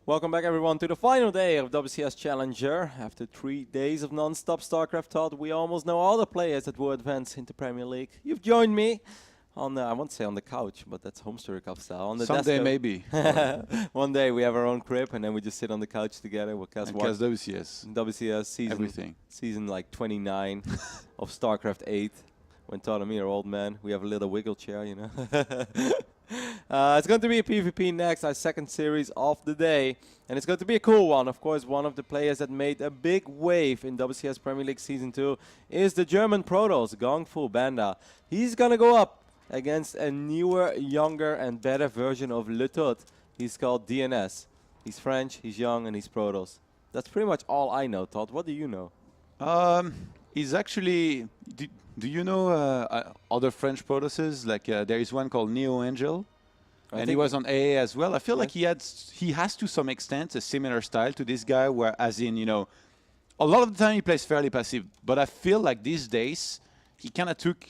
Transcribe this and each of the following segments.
Welcome back, everyone, to the final day of WCS Challenger. After 3 days of non-stop StarCraft talk, we almost know all the players that will advance into Premier League. You've joined me on the, I won't say on the couch, but that's Homestead Cup style. On the Someday desk maybe. One day we have our own crib, and then we just sit on the couch together. We'll cast WCS. WCS season, Everything. Season like 29 of StarCraft 8. When Todd and me are old men, we have a little wiggle chair, you know. It's going to be a PvP next, our second series of the day. And it's going to be a cool one. Of course, one of the players that made a big wave in WCS Premier League Season 2 is the German Protoss, GunGFuBanDa. He's going to go up against a newer, younger, and better version of Le Tut. He's called DnS. He's French, he's young, and he's Protoss. That's pretty much all I know, Todd. What do you know? He's actually... Do you know other French Protosses? Like there is one called Neo Angel, and he was on AA as well. I feel like he has to some extent a similar style to this guy, where as in, you know, a lot of the time he plays fairly passive, but I feel like these days he kind of took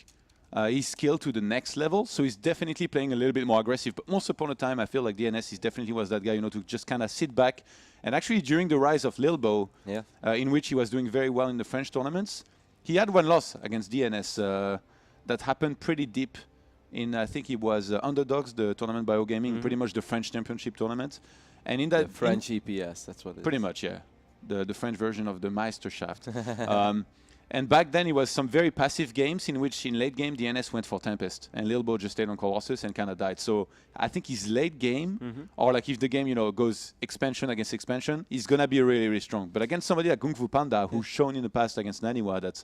his skill to the next level, so he's definitely playing a little bit more aggressive. But most upon a time, I feel like DnS definitely was that guy, you know, to just kind of sit back. And actually during the rise of Lilbo, in which he was doing very well in the French tournaments, he had one loss against DnS that happened pretty deep in, I think it was Underdogs, the tournament by OGaming, pretty much the French championship tournament. And in that... The French EPS, that's what it is. Pretty much, yeah. The French version of the Meisterschaft. And back then it was some very passive games in which in late game DnS went for Tempest and Lilbo just stayed on Colossus and kind of died. So I think his late game, or like if the game, you know, goes expansion against expansion, he's going to be really, really strong. But against somebody like GunGFuBanDa, who's shown in the past against Naniwa, that's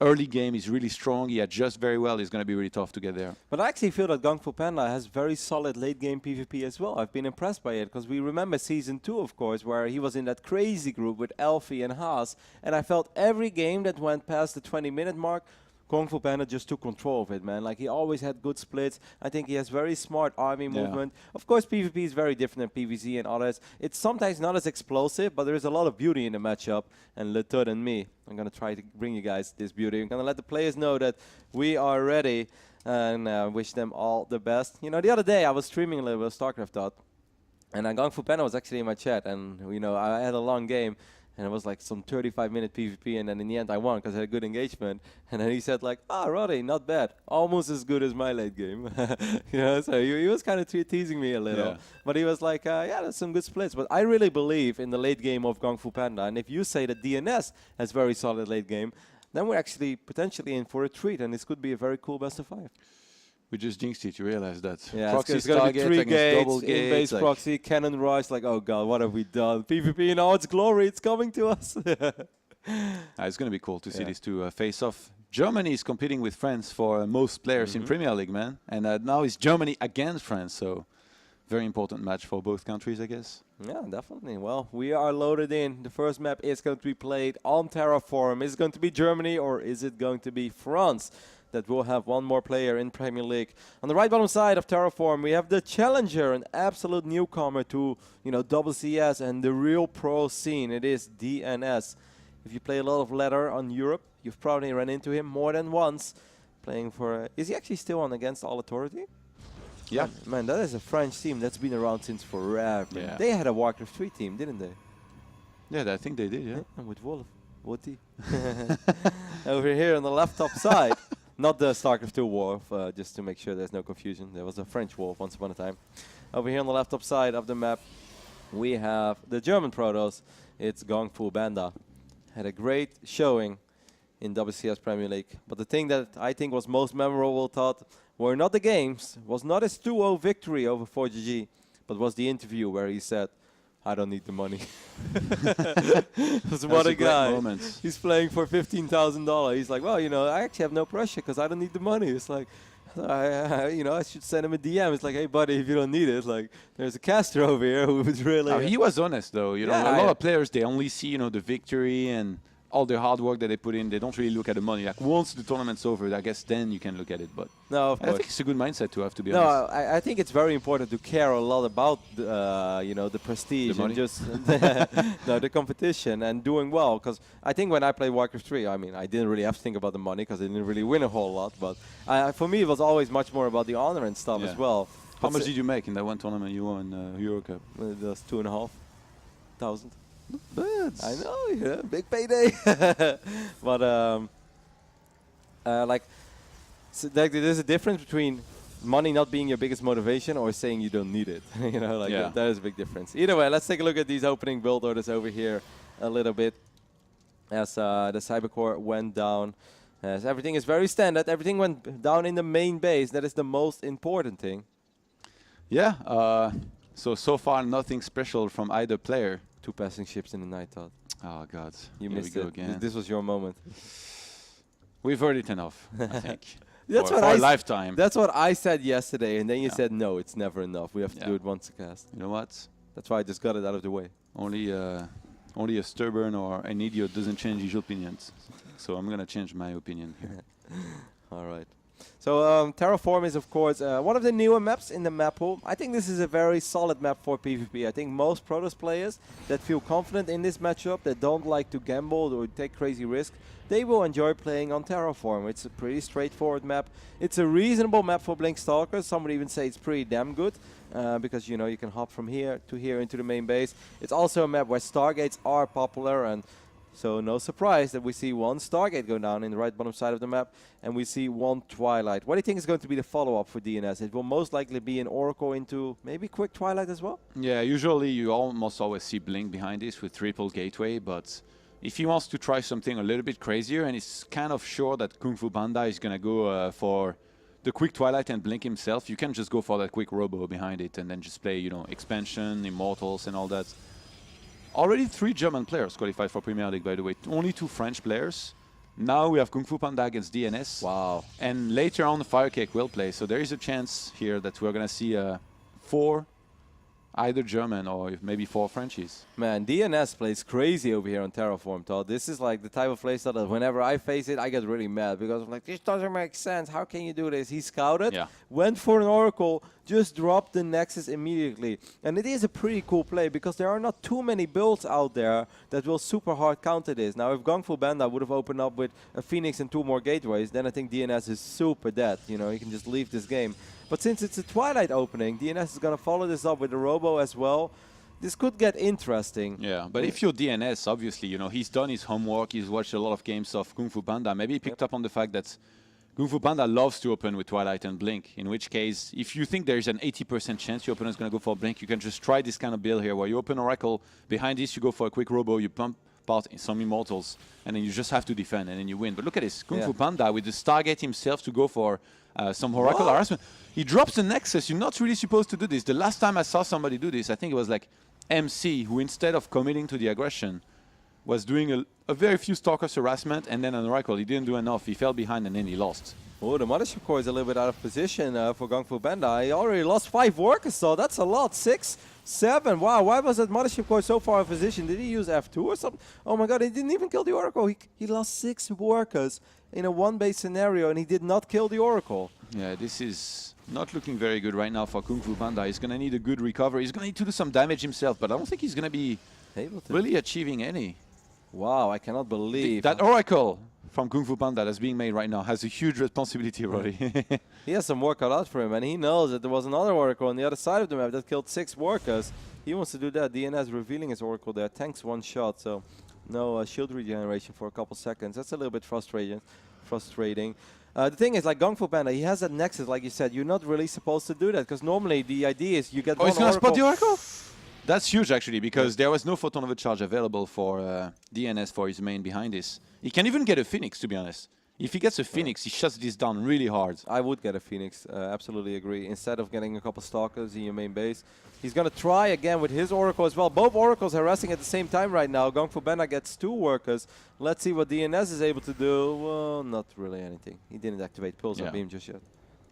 early game is really strong, he adjusts very well, it's going to be really tough to get there. But I actually feel that GunGFuBanDa has very solid late game PvP as well. I've been impressed by it, because we remember Season 2, of course, where he was in that crazy group with Elfie and Haas, and I felt every game that went past the 20-minute mark, GunGFuBanDa just took control of it, man. Like, he always had good splits. I think he has very smart army movement. Of course, PvP is very different than PvZ and others. It's sometimes not as explosive, but there is a lot of beauty in the matchup. And Le Tut and me, I'm going to try to bring you guys this beauty. I'm going to let the players know that we are ready and wish them all the best. You know, the other day I was streaming a little bit of StarCraft Dot, and GunGFuBanDa was actually in my chat, and, you know, I had a long game. And it was like some 35-minute PvP, and then in the end I won because I had a good engagement. And then he said like, Roddy, not bad. Almost as good as my late game. You know, so he was kind of teasing me a little. Yeah. But he was like, yeah, that's some good splits. But I really believe in the late game of GunGFuBanDa. And if you say that DnS has very solid late game, then we're actually potentially in for a treat. And this could be a very cool best of 5. We just jinxed it, you realize that. Yeah, it's going to be 3 gates, in-base like proxy, cannon rush, like, oh god, what have we done? PvP in all its glory, it's coming to us. It's going to be cool to see these two face off. Germany is competing with France for most players in Premier League, man. And now it's Germany against France, so very important match for both countries, I guess. Yeah, definitely. Well, we are loaded in. The first map is going to be played on Terraform. Is it going to be Germany or is it going to be France? That will have one more player in Premier League. On the right bottom side of Terraform, we have the Challenger, an absolute newcomer to, you know, WCS and the real pro scene. It is DnS. If you play a lot of ladder on Europe, you've probably run into him more than once. Playing for... is he actually still on Against All Authority? Yeah. Man, that is a French team that's been around since forever. Yeah. They had a Warcraft 3 team, didn't they? Yeah, I think they did, yeah. And with Wolf. Woody. Over here on the left top side. Not the StarCraft 2 Wolf, just to make sure there's no confusion. There was a French Wolf once upon a time. Over here on the left top side of the map, we have the German Protoss. It's GunGFuBanDa. Had a great showing in WCS Premier League. But the thing that I think was most memorable, Todd, were not the games, was not his 2-0 victory over 4GG, but was the interview where he said, I don't need the money. What a guy. Moment. He's playing for $15,000. He's like, well, you know, I actually have no pressure because I don't need the money. It's like, you know, I should send him a DM. It's like, hey, buddy, if you don't need it, like, there's a caster over here who was really... he was honest, though. You know, a lot of players, they only see, you know, the victory and all the hard work that they put in. They don't really look at the money. Like, once the tournament's over, I guess then you can look at it. But no, of course. I think it's a good mindset to have, to be honest. No, I think it's very important to care a lot about, you know, the prestige and just the competition and doing well. Because I think when I played Warcraft 3, I mean, I didn't really have to think about the money because I didn't really win a whole lot. But for me, it was always much more about the honor and stuff as well. How much did you make in that one tournament you won, Euro Cup? It was 2.5. 1,000. But I know, yeah, big payday. But like, so there's a difference between money not being your biggest motivation or saying you don't need it. You know, like Yeah. that is a big difference. Either way, let's take a look at these opening build orders over here a little bit. As the Cybercore went down, as everything is very standard. Everything went down in the main base. That is the most important thing. yeah, so far nothing special from either player. 2 passing ships in the night, Todd. Oh God, You here missed we go it. again. This was your moment. We've heard it enough, I think. That's for what a I lifetime. That's what I said yesterday, and then you Yeah. said no, it's never enough. We have to Yeah. do it once a cast. You know what? That's why I just got it out of the way. Only a stubborn or an idiot doesn't change his opinions. So I'm gonna change my opinion here. All right. So Terraform is, of course, one of the newer maps in the map pool. I think this is a very solid map for PvP. I think most Protoss players that feel confident in this matchup, that don't like to gamble or take crazy risks, they will enjoy playing on Terraform. It's a pretty straightforward map. It's a reasonable map for Blink Stalkers. Some would even say it's pretty damn good because, you know, you can hop from here to here into the main base. It's also a map where Stargates are popular, and so no surprise that we see 1 Stargate go down in the right bottom side of the map, and we see 1 Twilight. What do you think is going to be the follow-up for DNS? It will most likely be an Oracle into maybe quick Twilight as well? Yeah, usually you almost always see Blink behind this with triple gateway, but if he wants to try something a little bit crazier and he's kind of sure that GunGFuBanDa is gonna go for the quick Twilight and Blink himself, you can just go for that quick robo behind it and then just play, you know, Expansion, Immortals and all that. Already 3 German players qualified for Premier League, by the way. Only 2 French players. Now we have GunGFuBanDa against DNS. Wow. And later on, Firecake will play. So there is a chance here that we're going to see 4 either German or maybe 4 Frenchies. Man, DNS plays crazy over here on Terraform, Todd. This is like the type of playstyle that whenever I face it, I get really mad because I'm like, this doesn't make sense. How can you do this? He scouted, Yeah. went for an Oracle, just dropped the Nexus immediately. And it is a pretty cool play because there are not too many builds out there that will super hard counter this. Now, if GunGFuBanDa would have opened up with a Phoenix and 2 more gateways, then I think DNS is super dead. You know, he can just leave this game. But since it's a Twilight opening, DNS is going to follow this up with a Robo as well. This could get interesting. Yeah, but if you're DNS, obviously, you know, he's done his homework. He's watched a lot of games of GunGFuBanDa. Maybe he picked up on the fact that GunGFuBanDa loves to open with Twilight and Blink, in which case, if you think there's an 80% chance your opponent is going to go for Blink, you can just try this kind of build here where you open Oracle, behind this you go for a quick Robo, you pump out some Immortals, and then you just have to defend, and then you win. But look at this, GunGFuBanDa with the Stargate himself to go for some Oracle harassment. He drops the Nexus. You're not really supposed to do this. The last time I saw somebody do this, I think it was like MC, who instead of committing to the aggression, was doing a very few Stalkers harassment, and then an Oracle. He didn't do enough. He fell behind, and then he lost. Oh, the Mothership Core is a little bit out of position for GunGFuBanDa. He already lost 5 workers, so that's a lot. 6, 7. Wow, why was that Mothership Core so far out of position? Did he use F2 or something? Oh my god, he didn't even kill the Oracle. He lost 6 workers in a 1-base scenario, and he did not kill the Oracle. Yeah, this is not looking very good right now for GunGFuBanDa. He's going to need a good recovery. He's going to need to do some damage himself, but I don't think he's going to be Able to. really achieving any. Wow, I cannot believe. That Oracle from GunGFuBanDa that's being made right now has a huge responsibility, Roddy. He has some work cut out for him, and he knows that there was another Oracle on the other side of the map that killed 6 workers. He wants to do that. DNS revealing his Oracle there. Tanks 1 shot, so no shield regeneration for a couple seconds. That's a little bit frustrating. The thing is, like GunGFuBanDa, he has that Nexus, like you said. You're not really supposed to do that, because normally the idea is you get one he's going to Oracle. spot the Oracle? That's huge, actually, because there was no photon overcharge available for DNS for his main behind this. He can even get a Phoenix, to be honest. If he gets a Phoenix, he shuts this down really hard. I would get a Phoenix, absolutely agree. Instead of getting a couple Stalkers in your main base. He's going to try again with his Oracle as well. Both Oracles harassing at the same time right now. GunGFuBanDa gets 2 workers. Let's see what DNS is able to do. Well, not really anything. He didn't activate Pulsar Beam just yet.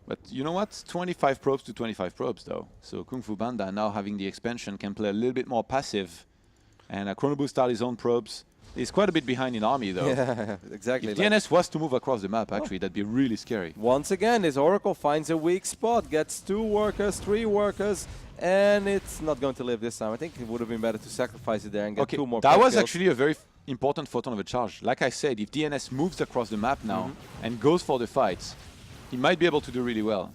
But you know what? 25 probes to 25 probes, though. So GunGFuBanDa, now having the expansion, can play a little bit more passive. And Chronoboost out his own probes. He's quite a bit behind in army, though. Yeah, exactly. If DNS was to move across the map, actually, that'd be really scary. Once again, this Oracle finds a weak spot, gets 2 workers, 3 workers, and it's not going to live this time. I think it would have been better to sacrifice it there and get 2 more that was kills. actually a very important photon of a charge. Like I said, if DNS moves across the map now and goes for the fights, he might be able to do really well.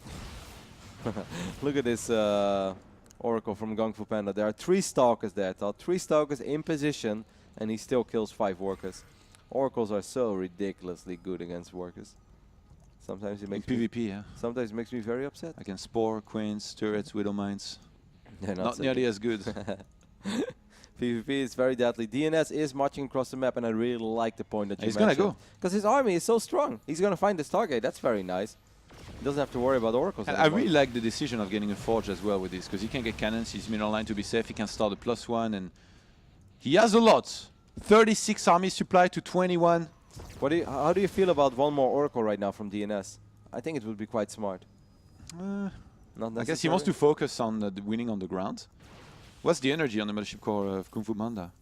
Look at this Oracle from GunGFuBanDa. There are 3 Stalkers there, Todd. 3 Stalkers in position, and he still kills 5 Workers. Oracles are so ridiculously good against Workers. Sometimes it makes PvP, yeah. Sometimes it makes me very upset. Against Spore, Queens, Turrets, Widow Mines. They're Not so nearly good. as good. PvP is very deadly. DnS is marching across the map, and I really like the point that you He's mentioned. gonna go. Because his army is so strong. He's going to find the Stargate. That's very nice. He doesn't have to worry about Oracles And I anymore. really like the decision of getting a Forge as well with this, because he can get cannons, he's middle line to be safe, he can start a +1, and he has a lot. 36 army supply to 21. How do you feel about one more Oracle right now from DnS? I think it would be quite smart. Not I guess he wants to focus on the winning on the ground. What's the energy on the Mothership Core of GunGFuBanDa?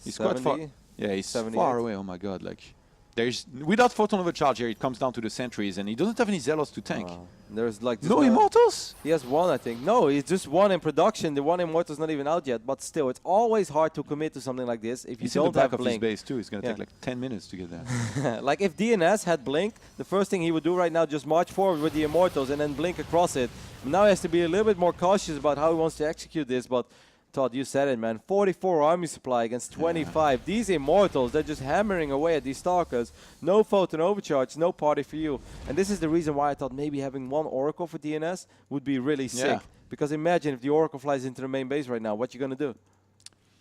He's quite far. Yeah, he's 78. far away. Oh my god! Like, there's without photon overcharge here, it comes down to the sentries, and he doesn't have any zealots to tank. There's like No immortals. He has 1, I think. No, he's just 1 in production. The 1 immortal's not even out yet. But still, it's always hard to commit to something like this if you He's in the don't back have of his blink. base too. It's gonna take like 10 minutes to get there. Like if DnS had blink, the first thing he would do right now just march forward with the immortals and then blink across it. Now he has to be a little bit more cautious about how he wants to execute this. But Todd, you said it, man. 44 army supply against 25. Yeah. These immortals, they're just hammering away at these Stalkers. No photon overcharge, no party for you. And this is the reason why I thought maybe having 1 Oracle for DnS would be really sick. Because imagine if the Oracle flies into the main base right now, what you gonna do?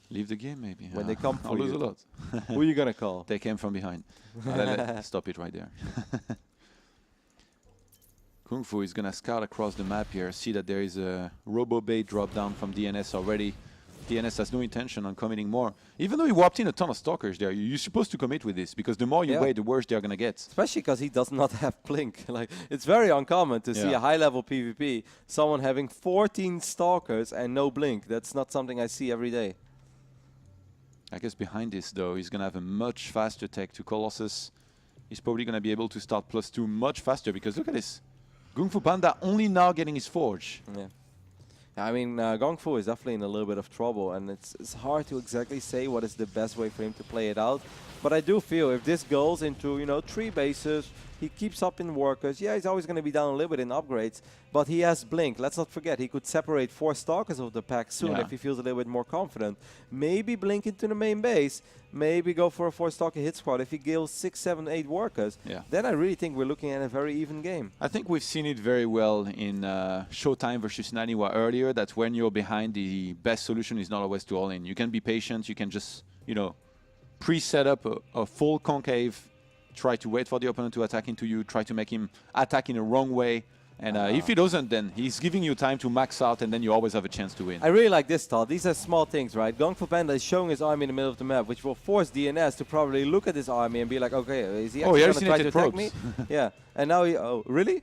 Leave the game, maybe. When they come for I'll lose you. a lot. Who are you gonna call? They came from behind. Stop it right there. Kung Fu is going to scout across the map here, see that there is a robo-bait drop down from DnS already. DnS has no intention on committing more. Even though he warped in a ton of Stalkers there, you're supposed to commit with this, because the more you wait, the worse they're going to get. Especially because he does not have blink. Like, it's very uncommon to see a high-level PvP, someone having 14 Stalkers and no blink. That's not something I see every day. I guess behind this, though, he's going to have a much faster tech to Colossus. He's probably going to be able to start +2 much faster, because look at this. GunGFuBanDa only now getting his Forge. Yeah. I mean, GunGfu is definitely in a little bit of trouble, and it's hard to exactly say what is the best way for him to play it out. But I do feel if this goes into, you know, 3 bases, he keeps up in Workers. Yeah, he's always going to be down a little bit in upgrades, but he has Blink. Let's not forget, he could separate 4 Stalkers of the pack soon if he feels a little bit more confident. Maybe Blink into the main base, maybe go for a 4 Stalker hit squad. If he kills 6, 7, 8 Workers, then I really think we're looking at a very even game. I think we've seen it very well in Showtime versus Naniwa earlier, that when you're behind, the best solution is not always to all in. You can be patient, you can just, you know, pre-set up a full concave, try to wait for the opponent to attack into you, try to make him attack in a wrong way, and if he doesn't, then he's giving you time to max out, and then you always have a chance to win. I really like this, Todd. These are small things, right? GunGFuBanDa is showing his army in the middle of the map, which will force DnS to probably look at his army and be like, okay, is he actually going to try to attack me? Yeah, and now he, really?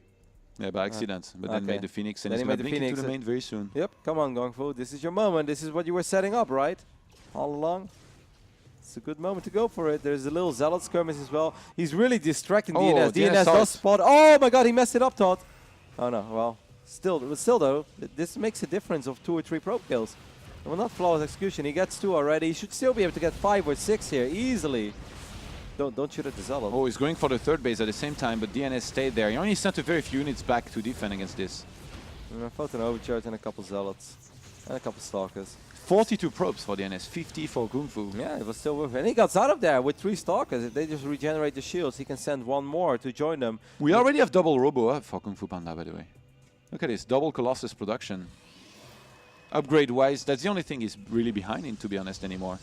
Yeah, by accident, but then made the Phoenix, and he's going to blink into the main very soon. Yep, come on, GunGfu. This is your moment. This is what you were setting up, right? All along. It's a good moment to go for it. There's a little Zealot skirmish as well. He's really distracting DnS. DnS does spot. Oh my god, he messed it up, Todd. Oh no, well, still though, this makes a difference of 2 or 3 probe kills. Well, not flawless execution. He gets 2 already. He should still be able to get 5 or 6 here easily. Don't shoot at the Zealot. Oh, he's going for the 3rd base at the same time, but DnS stayed there. He only sent a very few units back to defend against this. Photon overcharge and a couple Zealots. And a couple Stalkers. 42 probes for DnS, 50 for GunGfu. Yeah, it was still worth it. And he got out of there with 3 Stalkers. If they just regenerate the shields, he can send 1 more to join them. We already have double Robo up for GunGFuBanDa, by the way. Look at this, double Colossus production. Upgrade-wise, that's the only thing he's really behind in, to be honest, anymore.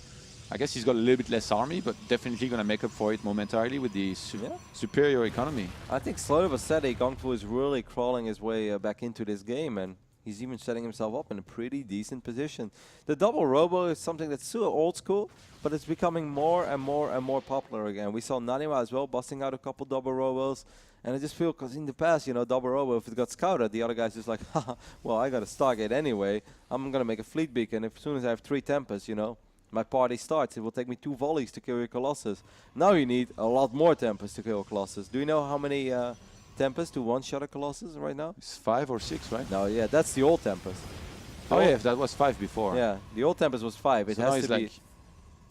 I guess he's got a little bit less army, but definitely going to make up for it momentarily with the superior economy. I think slowly but steady, GunGfu is really crawling his way back into this game, and he's even setting himself up in a pretty decent position. The double Robo is something that's still old school, but it's becoming more and more and more popular again. We saw Naniwa as well busting out a couple double Robos, and I just feel, because in the past, you know, double Robo, if it got scouted, the other guy's just like, haha, well, I got a Stargate anyway. I'm going to make a fleet beacon. As soon as I have 3 Tempests, you know, my party starts. It will take me 2 volleys to kill your Colossus. Now you need a lot more Tempests to kill a Colossus. Do you know how many Tempest to one-shot a Colossus right now? It's 5 or 6, right? No, yeah, that's the old Tempest. Oh yeah, that was 5 before. Yeah, the old Tempest was 5. It so has now to be like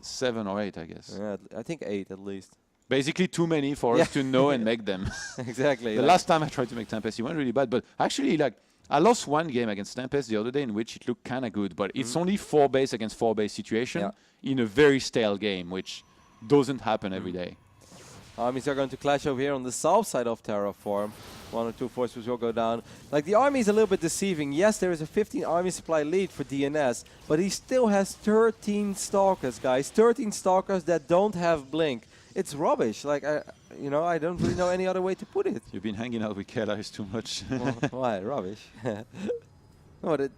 7 or 8, I guess. Yeah, I think 8 at least. Basically too many for us to know and make them. Exactly. The last time I tried to make Tempest, it went really bad. But actually, like, I lost one game against Tempest the other day in which it looked kind of good, but it's only 4 base against 4 base situation in a very stale game, which doesn't happen every day. Armies are going to clash over here on the south side of Terraform. 1 or 2 forces will go down. Like, the army is a little bit deceiving. Yes, there is a 15 army supply lead for DnS, but he still has 13 Stalkers, guys. 13 Stalkers that don't have Blink. It's rubbish. Like, you know, I don't really know any other way to put it. You've been hanging out with Kailash too much. Why? Rubbish. No,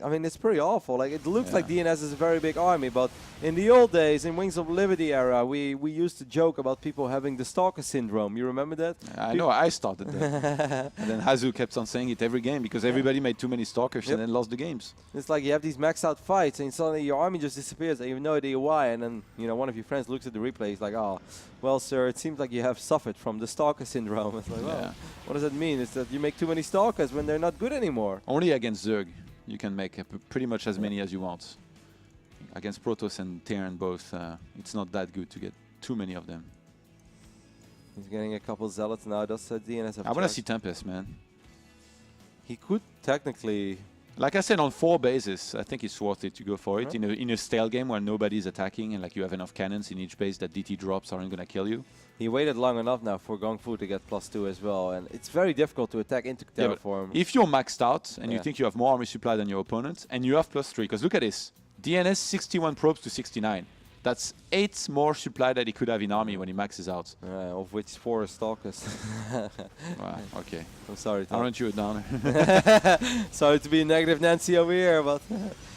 I mean, it's pretty awful. Like, it looks like DnS is a very big army, but in the old days, in Wings of Liberty era, we used to joke about people having the Stalker syndrome. You remember that? I know, I started that. And then Hazu kept on saying it every game because everybody made too many Stalkers and then lost the games. It's like you have these maxed out fights and suddenly your army just disappears and you have no idea why. And then, you know, one of your friends looks at the replay, he's like, oh, well, sir, it seems like you have suffered from the Stalker syndrome. It's like, well, what does that mean? It's that you make too many Stalkers when they're not good anymore. Only against Zerg. You can make pretty much as many as you want. Against Protoss and Terran both, it's not that good to get too many of them. He's getting a couple Zealots now. Does DnS have I want to see Tempest, man. He could technically... Like I said, on 4 bases, I think it's worth it to go for it. In a stale game where nobody's attacking and like you have enough cannons in each base that DT drops aren't going to kill you. He waited long enough now for GungFu to get +2 as well, and it's very difficult to attack into Terraform. If you're maxed out and you think you have more army supply than your opponent, and you have +3, because look at this, DnS 61 probes to 69. That's 8 more supply that he could have in army when he maxes out. Of which 4 are Stalkers. Wow, okay. I'm sorry, Tom. Aren't you a downer? Sorry to be a negative Nancy over here, but...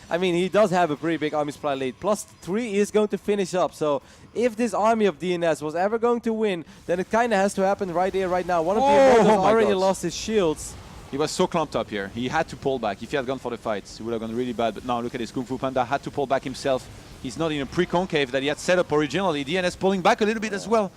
I mean, he does have a pretty big army supply lead. +3 is going to finish up. So if this army of DnS was ever going to win, then it kind of has to happen right here, right now. One of the Immortals already lost his shields. He was so clumped up here. He had to pull back. If he had gone for the fights, it would have gone really bad. But now look at this. GunGFuBanDa had to pull back himself. He's not in a pre-concave that he had set up originally. DnS pulling back a little bit as well.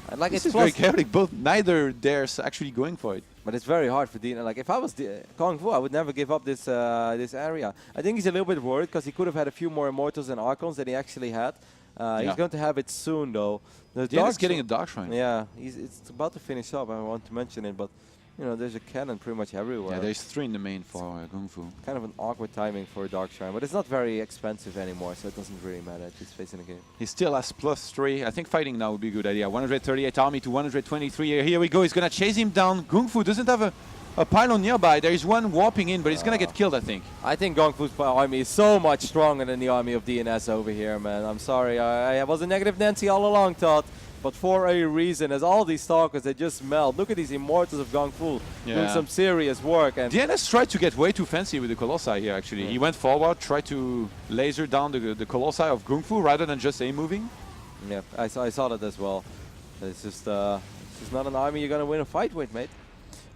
And like, it's very chaotic. Both neither dares actually going for it. But it's very hard for DnS. Like, if I was GungFu, I would never give up this this area. I think he's a little bit worried because he could have had a few more Immortals and Archons than he actually had. He's going to have it soon, though. DnS getting a Dark Shrine. Yeah, it's about to finish up. I want to mention it, but you know, there's a cannon pretty much everywhere. Yeah, there's 3 in the main for GungFu. Kind of an awkward timing for a Dark Shrine, but it's not very expensive anymore, so it doesn't really matter at this phase in the game. He still has +3. I think fighting now would be a good idea. 138 army to 123. Here we go. He's going to chase him down. GungFu doesn't have a pylon nearby. There is one warping in, but he's going to get killed, I think. I think GungFu's army is so much stronger than the army of DnS over here, man. I'm sorry. I was a negative Nancy all along, Todd. But for a reason, as all these Stalkers, they just melt. Look at these Immortals of GungFu doing some serious work. And DnS tried to get way too fancy with the Colossi here, actually. He went forward, tried to laser down the Colossi of GungFu rather than just A-moving. Yeah, I saw that as well. It's just not an army you're going to win a fight with, mate.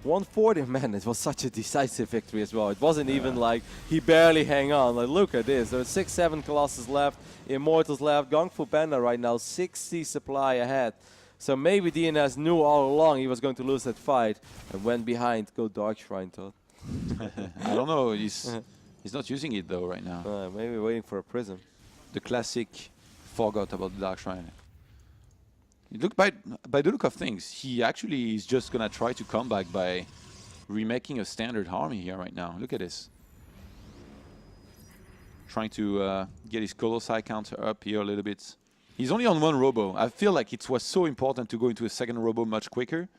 140, man, it was such a decisive victory as well. It wasn't even like he barely hang on. Like, look at this. There are 6-7 Colossus left, Immortals left. GungFuBanDa right now 60 supply ahead. So maybe DnS knew all along he was going to lose that fight and went behind. Go Dark Shrine, Todd. I don't know. He's not using it though right now. Maybe waiting for a prism. The classic forgot about the Dark Shrine. Look, by the look of things, he actually is just going to try to come back by remaking a standard army here right now. Look at this. Trying to get his Colossi counter up here a little bit. He's only on 1 robo. I feel like it was so important to go into a second robo much quicker.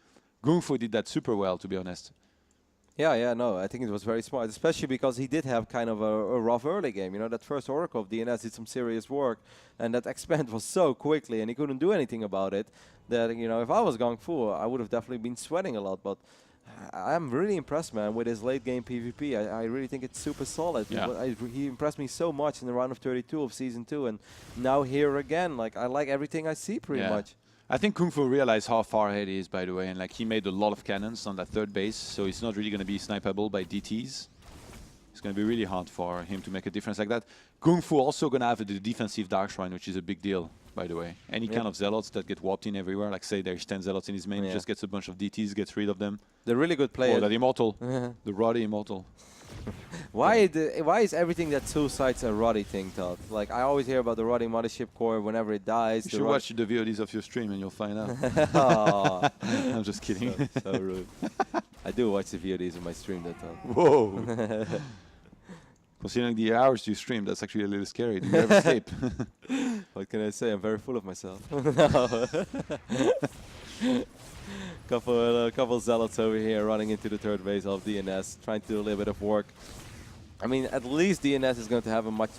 GungFu did that super well, to be honest. Yeah, no, I think it was very smart, especially because he did have kind of a rough early game. You know, that first Oracle of DnS did some serious work, and that expand was so quickly, and he couldn't do anything about it, that, you know, if I was GungFu, I would have definitely been sweating a lot, but I'm really impressed, man, with his late game PvP. I really think it's super solid. Yeah. He impressed me so much in the round of 32 of Season 2, and now here again, like, I like everything I see pretty much. I think GungFu realized how far ahead he is, by the way, and like he made a lot of cannons on that 3rd base, so it's not really going to be snipeable by DTs. It's going to be really hard for him to make a difference like that. GungFu also going to have the defensive Dark Shrine, which is a big deal, by the way. Any kind of Zealots that get warped in everywhere, like say there's 10 Zealots in his main, he just gets a bunch of DTs, gets rid of them. They're really good players. Or that Immortal, the Roddy Immortal. Why is everything that suicide's a Roddy thing, Todd? Like, I always hear about the Roddy Mothership Core whenever it dies. You should watch the VODs of your stream and you'll find out. I'm just kidding. So rude. I do watch the VODs of my stream, that time. Whoa. Considering the hours you stream, that's actually a little scary. Do you ever sleep? What can I say? I'm very full of myself. Couple zealots over here running into the third base of DnS, trying to do a little bit of work. I mean, at least DnS is going to have a much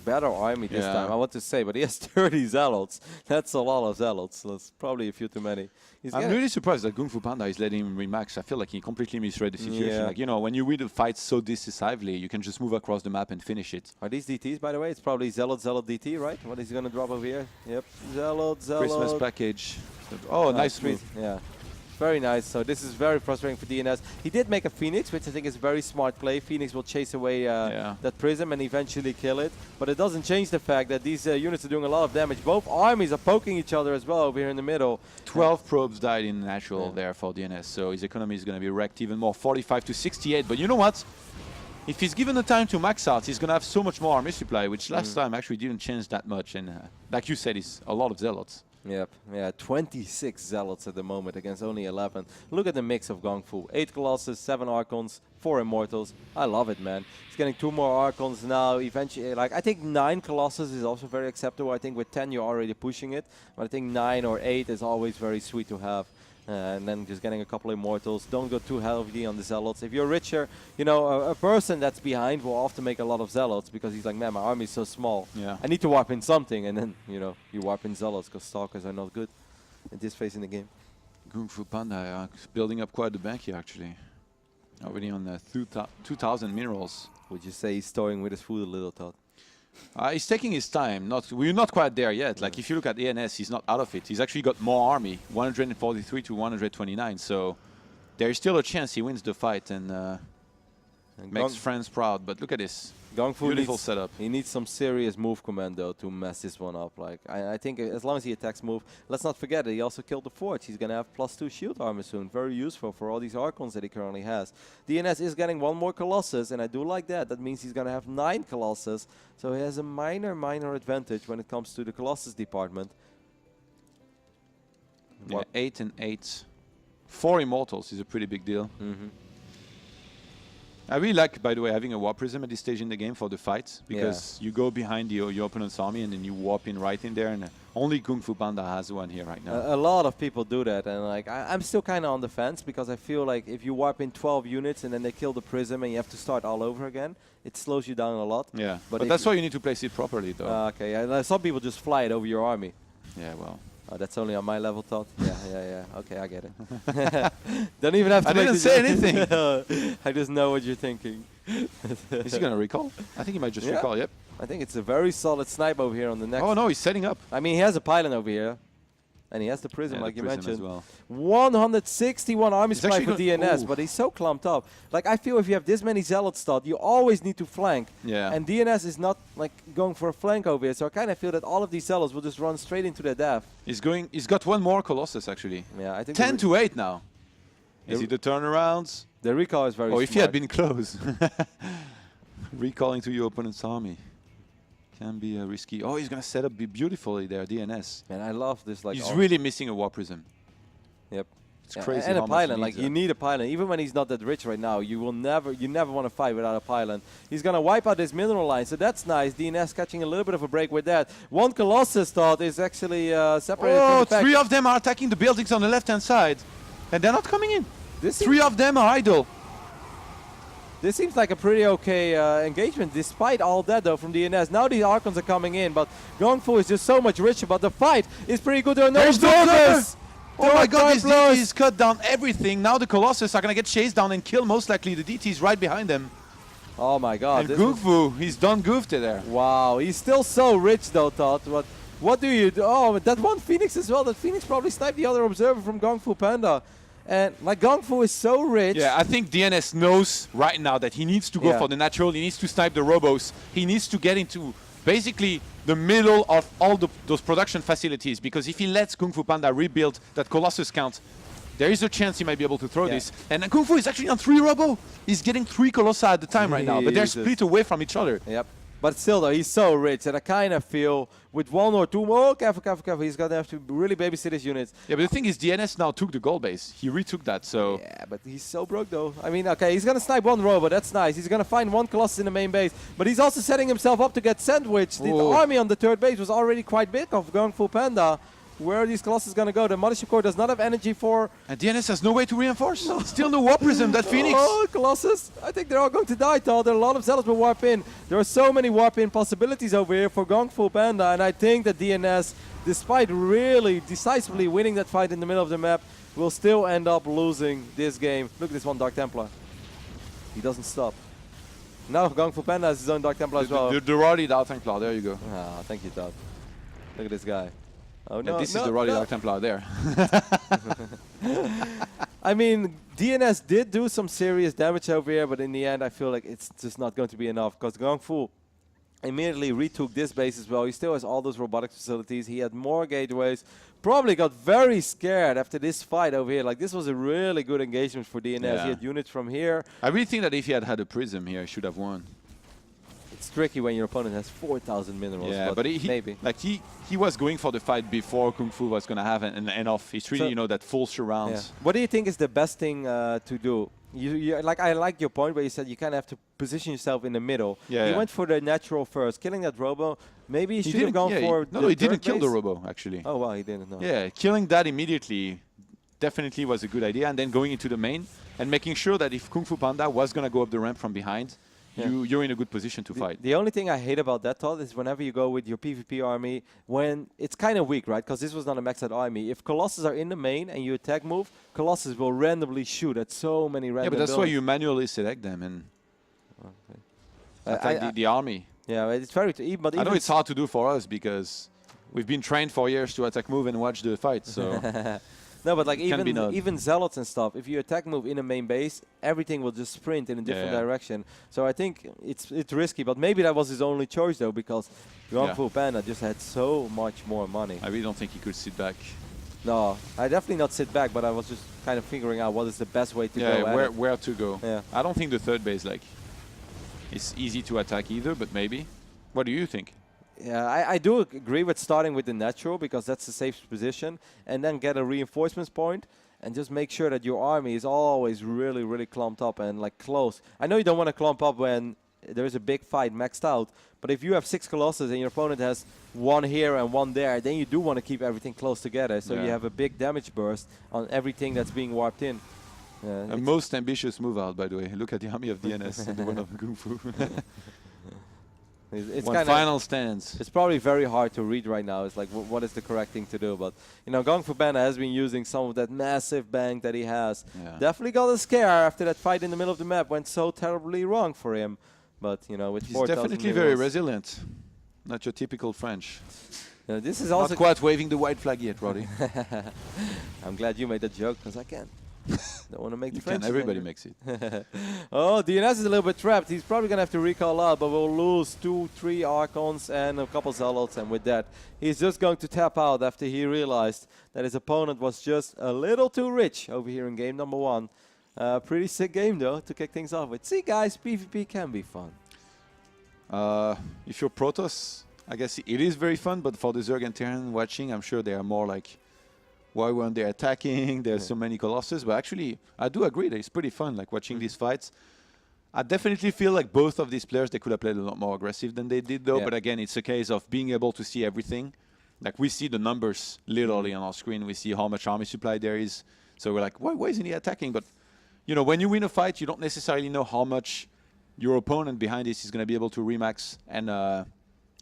better army this time, I want to say, but he has 30 zealots. That's a lot of zealots. That's probably a few too many. I'm really surprised that GunGFuBanDa is letting him remax. I feel like he completely misread the situation. Yeah. Like, you know, when you win the fight so decisively, you can just move across the map and finish it. Are these DTs, by the way? It's probably Zealot DT, right? What is he going to drop over here? Yep, Zealot. Christmas package. Oh, nice move. Yeah. Very nice. So this is very frustrating for DnS. He did make a Phoenix, which I think is a very smart play. Phoenix will chase away that Prism and eventually kill it. But it doesn't change the fact that these units are doing a lot of damage. Both armies are poking each other as well over here in the middle. 12 probes died in natural there for DnS. So his economy is going to be wrecked even more. 45 to 68. But you know what? If he's given the time to max out, he's going to have so much more army supply, which last time actually didn't change that much. And like you said, it's a lot of zealots. Yep, yeah, 26 zealots at the moment against only 11. Look at the mix of GungFu. 8 Colossus, 7 Archons, 4 Immortals. I love it, man. He's getting 2 more Archons now. Eventually, like, I think 9 Colossus is also very acceptable. I think with 10 you're already pushing it. But I think 9 or 8 is always very sweet to have. And then just getting a couple Immortals. Don't go too heavy on the Zealots. If you're richer, you know, a person that's behind will often make a lot of Zealots because he's like, man, my army is so small. Yeah. I need to warp in something. And then, you know, you warp in Zealots because Stalkers are not good at this phase in the game. GunGFuBanDa building up quite the bank here, actually. Already on 2,000 minerals. Would you say he's toying with his food a little, Todd? He's taking his time. We're not quite there yet. Like, if you look at DnS, he's not out of it. He's actually got more army, 143 to 129. So there is still a chance he wins the fight and makes friends proud. But look at this. Beautiful setup. He needs some serious move command, though, to mess this one up. Like, I think as long as he attacks move, let's not forget that he also killed the Forge. He's going to have +2 shield armor soon. Very useful for all these Archons that he currently has. DnS is getting 1 more Colossus, and I do like that. That means he's going to have 9 Colossus. So he has a minor advantage when it comes to the Colossus department. Yeah, 8 and 8. 4 Immortals is a pretty big deal. I really like, by the way, having a Warp Prism at this stage in the game for the fights, because you go behind your opponent's army and then you warp in right in there, and only GunGFuBanDa has one here right now. A lot of people do that, and like I'm still kind of on the fence because I feel like if you warp in 12 units and then they kill the Prism and you have to start all over again, it slows you down a lot. Yeah, but that's why you need to place it properly, though. Okay, yeah, some people just fly it over your army. Yeah, well. Oh, that's only on my level, Todd. Yeah. Okay, I get it. Don't even have to. I didn't say anything. I just know what you're thinking. Is he gonna recall? I think he might just recall. Yep. I think it's a very solid snipe over here on the next. Oh no, he's setting up. I mean, he has a pylon over here, and he has the Prism, like you mentioned. As well. 161 army supply for DnS, but he's so clumped up. Like, I feel if you have this many Zealots, Todd, you always need to flank. Yeah. And DnS is not like going for a flank over here, so I kind of feel that all of these Zealots will just run straight into their death. He's got 1 more Colossus actually. Yeah, I think 10 to 8 now. Is it the turnarounds? The recall is very. Oh, if he had been close, recalling to your opponent's army can be risky. Oh, he's gonna set up beautifully there, DnS. Man, I love this. Like, he's really missing a Warp Prism. Yep. It's crazy. And how a much pylon, like you need a pylon. Even when he's not that rich right now, you never want to fight without a pylon. He's gonna wipe out this mineral line, so that's nice. DnS catching a little bit of a break with that. 1 Colossus, Thought, is actually separated. Oh, from the 3 of them are attacking the buildings on the left-hand side, and they're not coming in. 3 of them are idle. This seems like a pretty okay engagement, despite all that, though, from DnS. Now the Archons are coming in, but GungFu is just so much richer, but the fight is pretty good. There are no observers! Oh my god, these DTs cut down everything. Now the Colossus are going to get chased down and kill most likely the DTs right behind them. Oh my god. And GungFu, he's done goofed there. Wow, he's still so rich, though, Todd. What do you do? Oh, that one Phoenix as well. That Phoenix probably sniped the other observer from GungFuBanDa. And like GungFu is so rich. Yeah, I think DnS knows right now that he needs to go for the natural. He needs to snipe the robos. He needs to get into basically the middle of all those production facilities, because if he lets GungFuBanDa rebuild that Colossus count, there is a chance he might be able to throw this. And GungFu is actually on 3 robo. He's getting 3 Colossi at the time right now, but they're split away from each other. Yep. But still, though, he's so rich that I kind of feel with one or two more, careful, he's going to have to really babysit his units. Yeah, but the thing is, DnS now took the gold base. He retook that, so... Yeah, but he's so broke, though. I mean, okay, he's going to snipe one robot. That's nice. He's going to find one Colossus in the main base. But he's also setting himself up to get sandwiched. The army on the third base was already quite big of GunGFuBanDa. Where are these Colossus going to go? The Mothership Core does not have energy for... And DnS has no way to reinforce. No. Still no Warp Prism, that Phoenix. Oh, Colossus. I think they're all going to die, Todd. There are a lot of Zealots will warp in. There are so many warp in possibilities over here for GunGFuBanDa. And I think that DnS, despite really decisively winning that fight in the middle of the map, will still end up losing this game. Look at this one Dark Templar. He doesn't stop. Now GunGFuBanDa has his own Dark Templar as well. The Roddy Dark Templar, there you go. Ah, thank you, Todd. Look at this guy. Oh, no, this is the Roddy Dark Templar there. I mean, DnS did do some serious damage over here, but in the end, I feel like it's just not going to be enough because GunGfu immediately retook this base as well. He still has all those robotics facilities. He had more gateways. Probably got very scared after this fight over here. Like, this was a really good engagement for DnS. Yeah. He had units from here. I really think that if he had had a prism here, he should have won. It's tricky when your opponent has 4,000 minerals. Yeah, but maybe. Like he was going for the fight before Kung Fu was going to have an end off. It's really, so, that full surround. Yeah. What do you think is the best thing to do? I like your point where you said you kind of have to position yourself in the middle. Yeah, he went for the natural first, killing that robo. Maybe he should have gone for No, he didn't kill the robo, actually. Oh, well, he didn't. No. Yeah, killing that immediately definitely was a good idea. And then going into the main and making sure that if GunGFuBanDa was going to go up the ramp from behind, you're in a good position to fight. The only thing I hate about that, Todd, is whenever you go with your PvP army, when it's kind of weak, right? Because this was not a maxed out army. If Colossus are in the main and you attack move, Colossus will randomly shoot at so many random but that's buildings. why you manually select them and attack the army. Yeah, it's very... But I know it's hard to do for us because we've been trained for years to attack move and watch the fight, so... No, but like even Zealots and stuff, if you attack move in a main base, everything will just sprint in a different direction. So I think it's risky, but maybe that was his only choice though, because GunGFuBanDa just had so much more money. I really don't think he could sit back. No, I definitely not sit back, but I was just kind of figuring out what is the best way to go. Where to go. Yeah. I don't think the third base is easy to attack either, but maybe. What do you think? Yeah, I do agree with starting with the natural because that's the safest position, and then get a reinforcements point and just make sure that your army is always really, really clumped up and like close. I know you don't want to clump up when there's a big fight maxed out, but if you have 6 Colossus and your opponent has 1 here and 1 there, then you do want to keep everything close together, so you have a big damage burst on everything that's being warped in. A most ambitious move out, by the way. Look at the army of DnS and the one of GunGfu. It's one final stance. It's probably very hard to read right now. It's like, what is the correct thing to do? But, you know, GunGFuBanDa has been using some of that massive bank that he has. Yeah. Definitely got a scare after that fight in the middle of the map. Went so terribly wrong for him. But, you know, with 4,000 he's definitely very resilient. Not your typical French. This is also... Not quite waving the white flag yet, Roddy. I'm glad you made that joke, because I can't. Don't want to make the French. Everybody makes it. Oh, DnS is a little bit trapped. He's probably going to have to recall out, but we'll lose 2-3 Archons and a couple Zealots, and with that, he's just going to tap out after he realized that his opponent was just a little too rich over here in game number 1. Pretty sick game, though, to kick things off with. See, guys, PvP can be fun. If you're Protoss, I guess it is very fun, but for the Zerg and Terran watching, I'm sure they are more like, why weren't they attacking? There's so many Colossus. But actually, I do agree that it's pretty fun, like watching these fights. I definitely feel like both of these players, they could have played a lot more aggressive than they did, though. But again, it's a case of being able to see everything. Like, we see the numbers literally on our screen. We see how much army supply there is. So we're like, why isn't he attacking? But, you know, when you win a fight, you don't necessarily know how much your opponent behind this is going to be able to remax and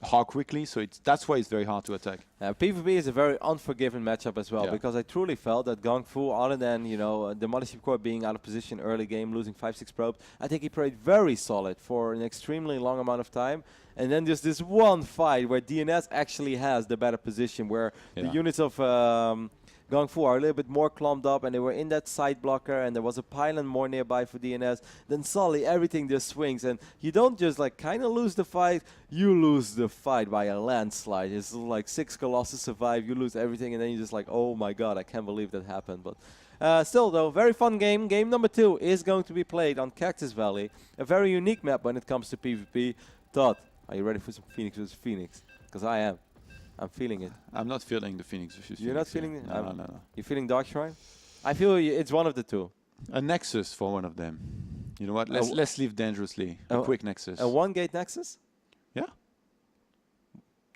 how quickly, so that's why it's very hard to attack. PvP is a very unforgiving matchup as well, because I truly felt that GunGfu, other than, you know, the Mothership Core being out of position early game, losing 5-6 probes, I think he played very solid for an extremely long amount of time. And then there's this one fight where DnS actually has the better position, where the units of GunGfu are a little bit more clumped up, and they were in that side blocker, and there was a pylon more nearby for DnS. Then suddenly everything just swings, and you don't just like kind of lose the fight, you lose the fight by a landslide. It's like 6 Colossus survive, you lose everything, and then you're just like, oh my god, I can't believe that happened. But still though, very fun game. Game number 2 is going to be played on Cactus Valley, a very unique map when it comes to PvP. Todd, Are you ready for some Phoenix versus Phoenix? Because I am. I'm feeling it. I'm not feeling the Phoenix versus You're not Phoenix feeling here. it? No. You're feeling Dark Shrine? I feel it's one of the two. A Nexus for one of them. You know what? Let's leave dangerously. A quick Nexus. A 1-gate Nexus? Yeah.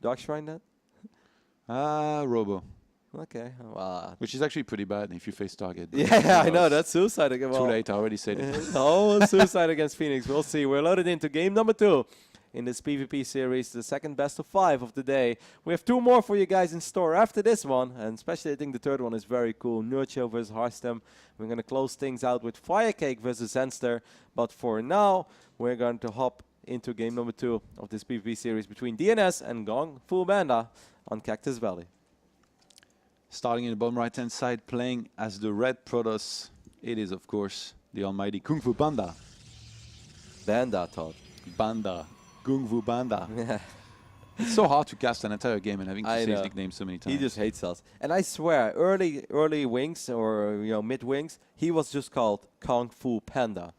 Dark Shrine then? Robo. Okay. Well, Which is actually pretty bad if you face target. yeah, I know. That's suicide against. Too late. I already said it. Oh, suicide against Phoenix. We'll see. We're loaded into game number 2 in this PvP series, the second best of 5 of the day. We have 2 more for you guys in store after this one, and especially I think the third one is very cool. Nurture versus Harstem. We're going to close things out with Firecake versus Zenster. But for now, we're going to hop into game number 2 of this PvP series between DnS and GunGFuBanDa on Cactus Valley. Starting in the bottom right-hand side, playing as the red Protoss. It is, of course, the almighty GunGFuBanDa. Banda, Todd. Banda. GunGFuBanDa. Yeah. It's so hard to cast an entire game and having to say his know. nickname so many times. He just hates us. And I swear, early wings or mid wings, he was just called Kung Fu Panda.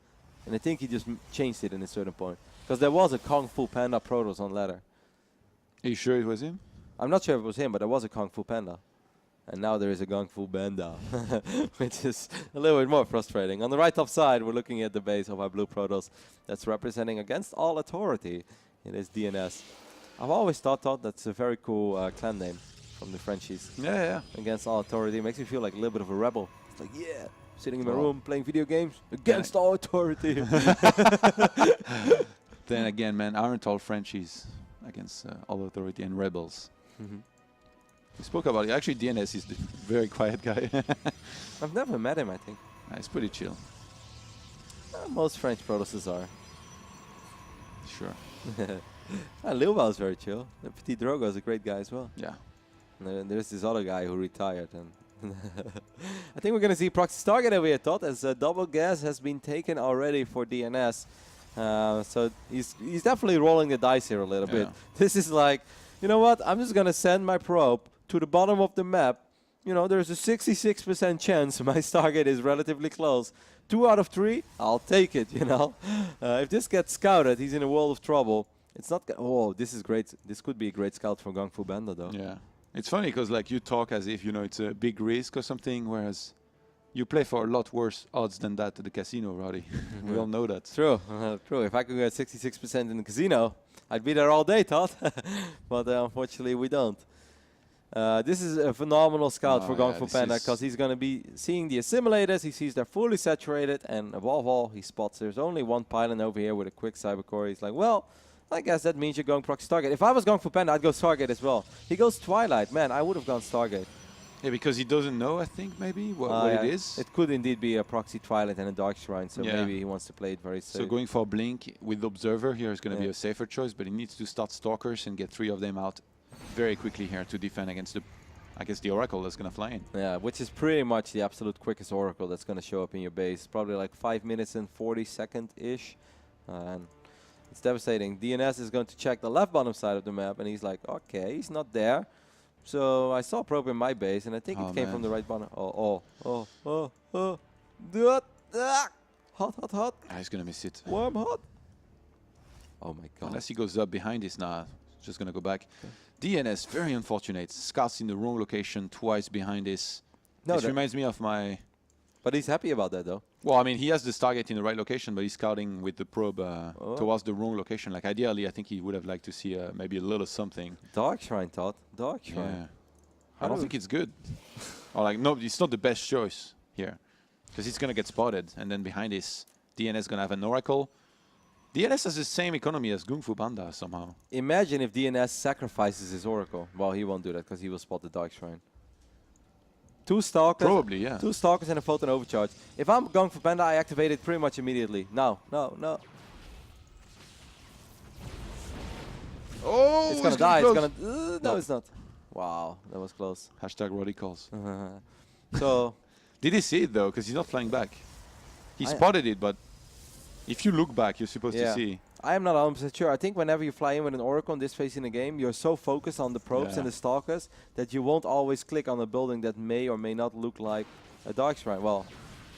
And I think he just changed it in a certain point. Because there was a Kung Fu Panda Protoss on ladder. Are you sure it was him? I'm not sure if it was him, but there was a Kung Fu Panda. And now there is a GunGFuBanDa, which is a little bit more frustrating. On the right top side, we're looking at the base of our blue Protoss that's representing against all authority. It is DnS. I've always thought that's a very cool clan name from the Frenchies. Yeah. Against all authority. Makes me feel like a little bit of a rebel. It's like, yeah, sitting in my room playing video games against all authority. Then again, man, aren't all Frenchies against all authority and rebels? We spoke about it. Actually, DnS is the very quiet guy. I've never met him, I think. He's pretty chill. Most French Protosses are. Sure. Lilwell is very chill. The Petit Drogo is a great guy as well. Yeah. And there's this other guy who retired. And I think we're going to see Proxy Stargate over here, Todd, as double gas has been taken already for DnS. So he's definitely rolling the dice here a little bit. This is like, you know what? I'm just going to send my probe to the bottom of the map. You know, there's a 66% chance my Stargate is relatively close. 2 out of 3, I'll take it, you know. If this gets scouted, he's in a world of trouble. It's not... Oh, this is great. This could be a great scout for GunGFuBanDa, though. Yeah. It's funny because, like, you talk as if, you know, it's a big risk or something, whereas you play for a lot worse odds than that at the casino, Roddy. We all know that. True. True. If I could get 66% in the casino, I'd be there all day, Todd. But unfortunately, we don't. This is a phenomenal scout for GunGFuBanDa because he's going to be seeing the assimilators. He sees they're fully saturated, and above all, he spots there's only one pylon over here with a quick cybercore. He's like, well, I guess that means you're going proxy Stargate. If I was GunGFuBanDa, I'd go Stargate as well. He goes Twilight. Man, I would have gone Stargate. Yeah, because he doesn't know, I think, maybe, what it is. It could indeed be a proxy Twilight and a Dark Shrine, so maybe he wants to play it very safe. So going for Blink with Observer here is going to be a safer choice, but he needs to start Stalkers and get 3 of them out very quickly here to defend against the, I guess, the Oracle that's going to fly in. Yeah, which is pretty much the absolute quickest Oracle that's going to show up in your base. Probably like 5 minutes and 40-second-ish. And it's devastating. DnS is going to check the left bottom side of the map, and he's like, okay, he's not there. So I saw a probe in my base, and I think it came from the right bottom. Hot. He's going to miss it. Warm, hot. Oh my god. Unless he goes up behind this, it's just going to go back. DnS, very unfortunate. Scouts in the wrong location twice behind this. No, this reminds me of my... But he's happy about that, though. Well, I mean, he has the Stargate in the right location, but he's scouting with the probe towards the wrong location. Like, ideally, I think he would have liked to see maybe a little something. Dark Shrine, Todd. Dark Shrine. Yeah. I don't think it's good. Or like, no, it's not the best choice here. Because it's going to get spotted. And then behind this, DnS is going to have an Oracle. DnS has the same economy as GunGFuBanDa somehow. Imagine if DnS sacrifices his Oracle. Well, he won't do that because he will spot the Dark Shrine. 2 Stalkers. Probably, yeah. 2 Stalkers and a Photon Overcharge. If I'm GunGFuBanDa, I activate it pretty much immediately. No. Oh! It's gonna die. It's gonna... no, it's not. Wow, that was close. Hashtag Roddy calls. So... Did he see it, though? Because he's not flying back. He spotted it, but if you look back, you're supposed to see. I am not 100% sure. I think whenever you fly in with an Oracle in this phase in the game, you're so focused on the probes and the Stalkers that you won't always click on a building that may or may not look like a Dark Shrine. Well,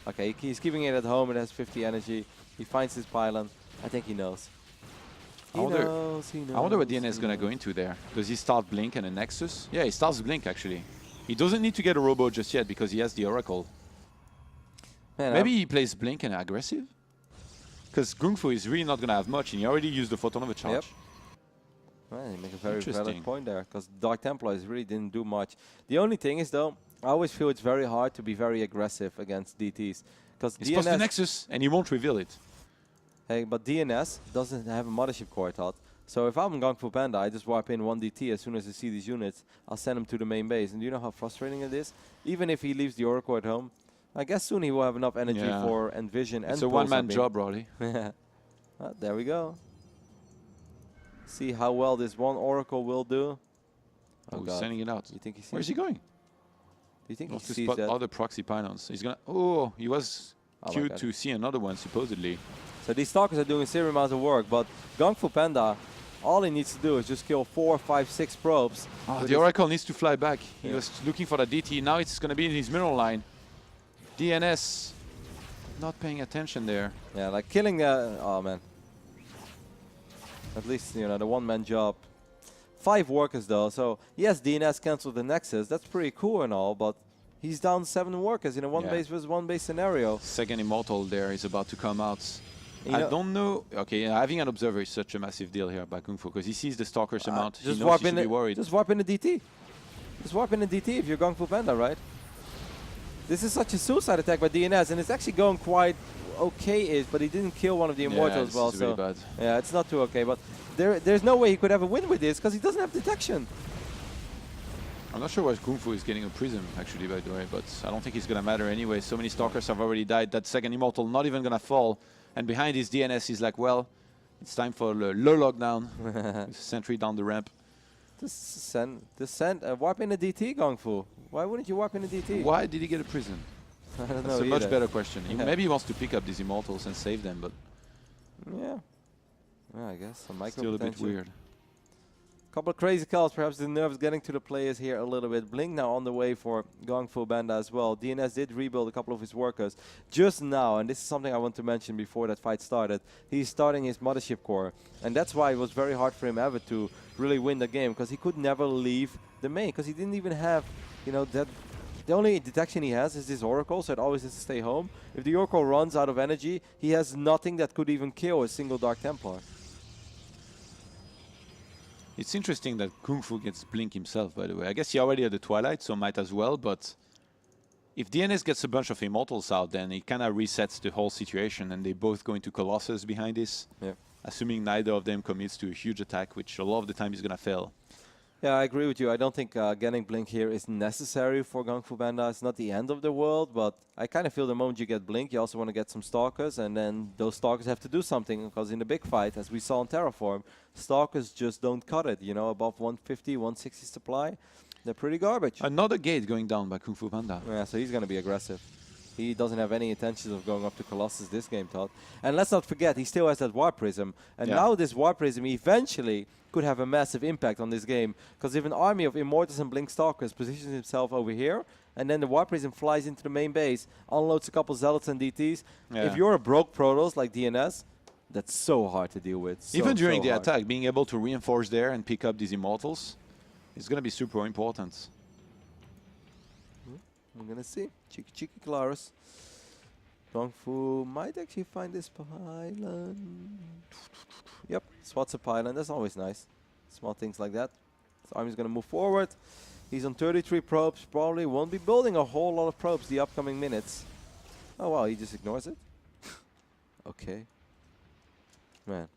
okay, he's keeping it at home. It has 50 energy. He finds his pylon. I think he knows. I wonder what DnS is going to go into there. Does he start Blink and a Nexus? Yeah, he starts Blink, actually. He doesn't need to get a Robo just yet because he has the Oracle. Man, maybe he plays Blink and aggressive? Because GunGFu is really not going to have much, and he already used the Photon of a charge. Yep. Well, you make a very valid point there, because Dark Templars really didn't do much. The only thing is, though, I always feel it's very hard to be very aggressive against DTs. Because he's supposed to Nexus, and he won't reveal it. Hey, but DnS doesn't have a mothership core, I thought. So if I'm GunGFuBanDa, I just wipe in one DT as soon as I see these units. I'll send them to the main base. And do you know how frustrating it is? Even if he leaves the Oracle at home, I guess soon he will have enough energy for Envision and it's a one-man job, Roddy. There we go. See how well this one Oracle will do. Oh, he's sending it out. You think he sees Where's he going? Do you think he sees spot that? other proxy pylons. He's gonna. Oh, he was queued to see another one supposedly. So these stalkers are doing a serious amount of work, but GunGFuBanDa, all he needs to do is just kill 4, 5, 6 probes. Oh, the Oracle needs to fly back. He was looking for the DT. Now it's going to be in his mineral line. DnS not paying attention there. Yeah, like killing the... Oh, man. At least, you know, the one-man job. 5 workers, though. So, yes, DnS canceled the Nexus. That's pretty cool and all, but he's down 7 workers in a one-base versus one-base scenario. Second Immortal there is about to come out. I don't know. Okay, having an observer is such a massive deal here by GunGFu because he sees the Stalker's amount. He knows he should be worried. Just warp in the DT. Just warp in the DT if you're GunGFuBanDa, right? This is such a suicide attack by DnS, and it's actually going quite okay-ish, but he didn't kill one of the Immortals well. Really bad. Yeah, it's not too okay, but there's no way he could ever win with this because he doesn't have detection. I'm not sure why GunGFu is getting a Prism, actually, by the way, but I don't think it's going to matter anyway. So many Stalkers have already died. That second Immortal not even going to fall. And behind his DnS, he's like, well, it's time for the low lockdown. Sentry down the ramp. Just warp in the DT, GunGFu. Why wouldn't you warp in the DT? Why did he get a Prism? I don't know. That's a much better question. Maybe he wants to pick up these Immortals and save them, but... Yeah. I guess. Still a bit weird. Couple of crazy calls, perhaps the nerves getting to the players here a little bit. Blink now on the way for GunGFuBanDa as well. DnS did rebuild a couple of his workers just now, and this is something I want to mention before that fight started. He's starting his mothership core, and that's why it was very hard for him ever to really win the game, because he could never leave the main, because he didn't even have, you know, that. The only detection he has is this Oracle, so it always has to stay home. If the Oracle runs out of energy, he has nothing that could even kill a single Dark Templar. It's interesting that GunGFu gets Blink himself, by the way. I guess he already had the Twilight, so might as well, but if DnS gets a bunch of Immortals out, then it kind of resets the whole situation, and they both go into Colossus behind this, assuming neither of them commits to a huge attack, which a lot of the time is going to fail. Yeah, I agree with you. I don't think getting Blink here is necessary for GunGFuBanDa. It's not the end of the world, but I kind of feel the moment you get Blink, you also want to get some Stalkers, and then those Stalkers have to do something, because in the big fight, as we saw in Terraform, Stalkers just don't cut it, you know, above 150, 160 supply. They're pretty garbage. Another gate going down by GunGFuBanDa. Yeah, so he's going to be aggressive. He doesn't have any intentions of going up to Colossus this game, Todd. And let's not forget, he still has that Warp Prism. And now this Warp Prism eventually could have a massive impact on this game. Because if an army of Immortals and Blink Stalkers positions himself over here, and then the Warp Prism flies into the main base, unloads a couple Zealots and DTs, if you're a broke Protoss like DnS, that's so hard to deal with. Even during the attack, being able to reinforce there and pick up these Immortals is going to be super important. I'm going to see. Cheeky Claris. GunGFu might actually find this pylon. Yep, spots a pylon. That's always nice. Small things like that. His army's going to move forward. He's on 33 probes. Probably won't be building a whole lot of probes the upcoming minutes. Oh, wow, he just ignores it. Okay. Man.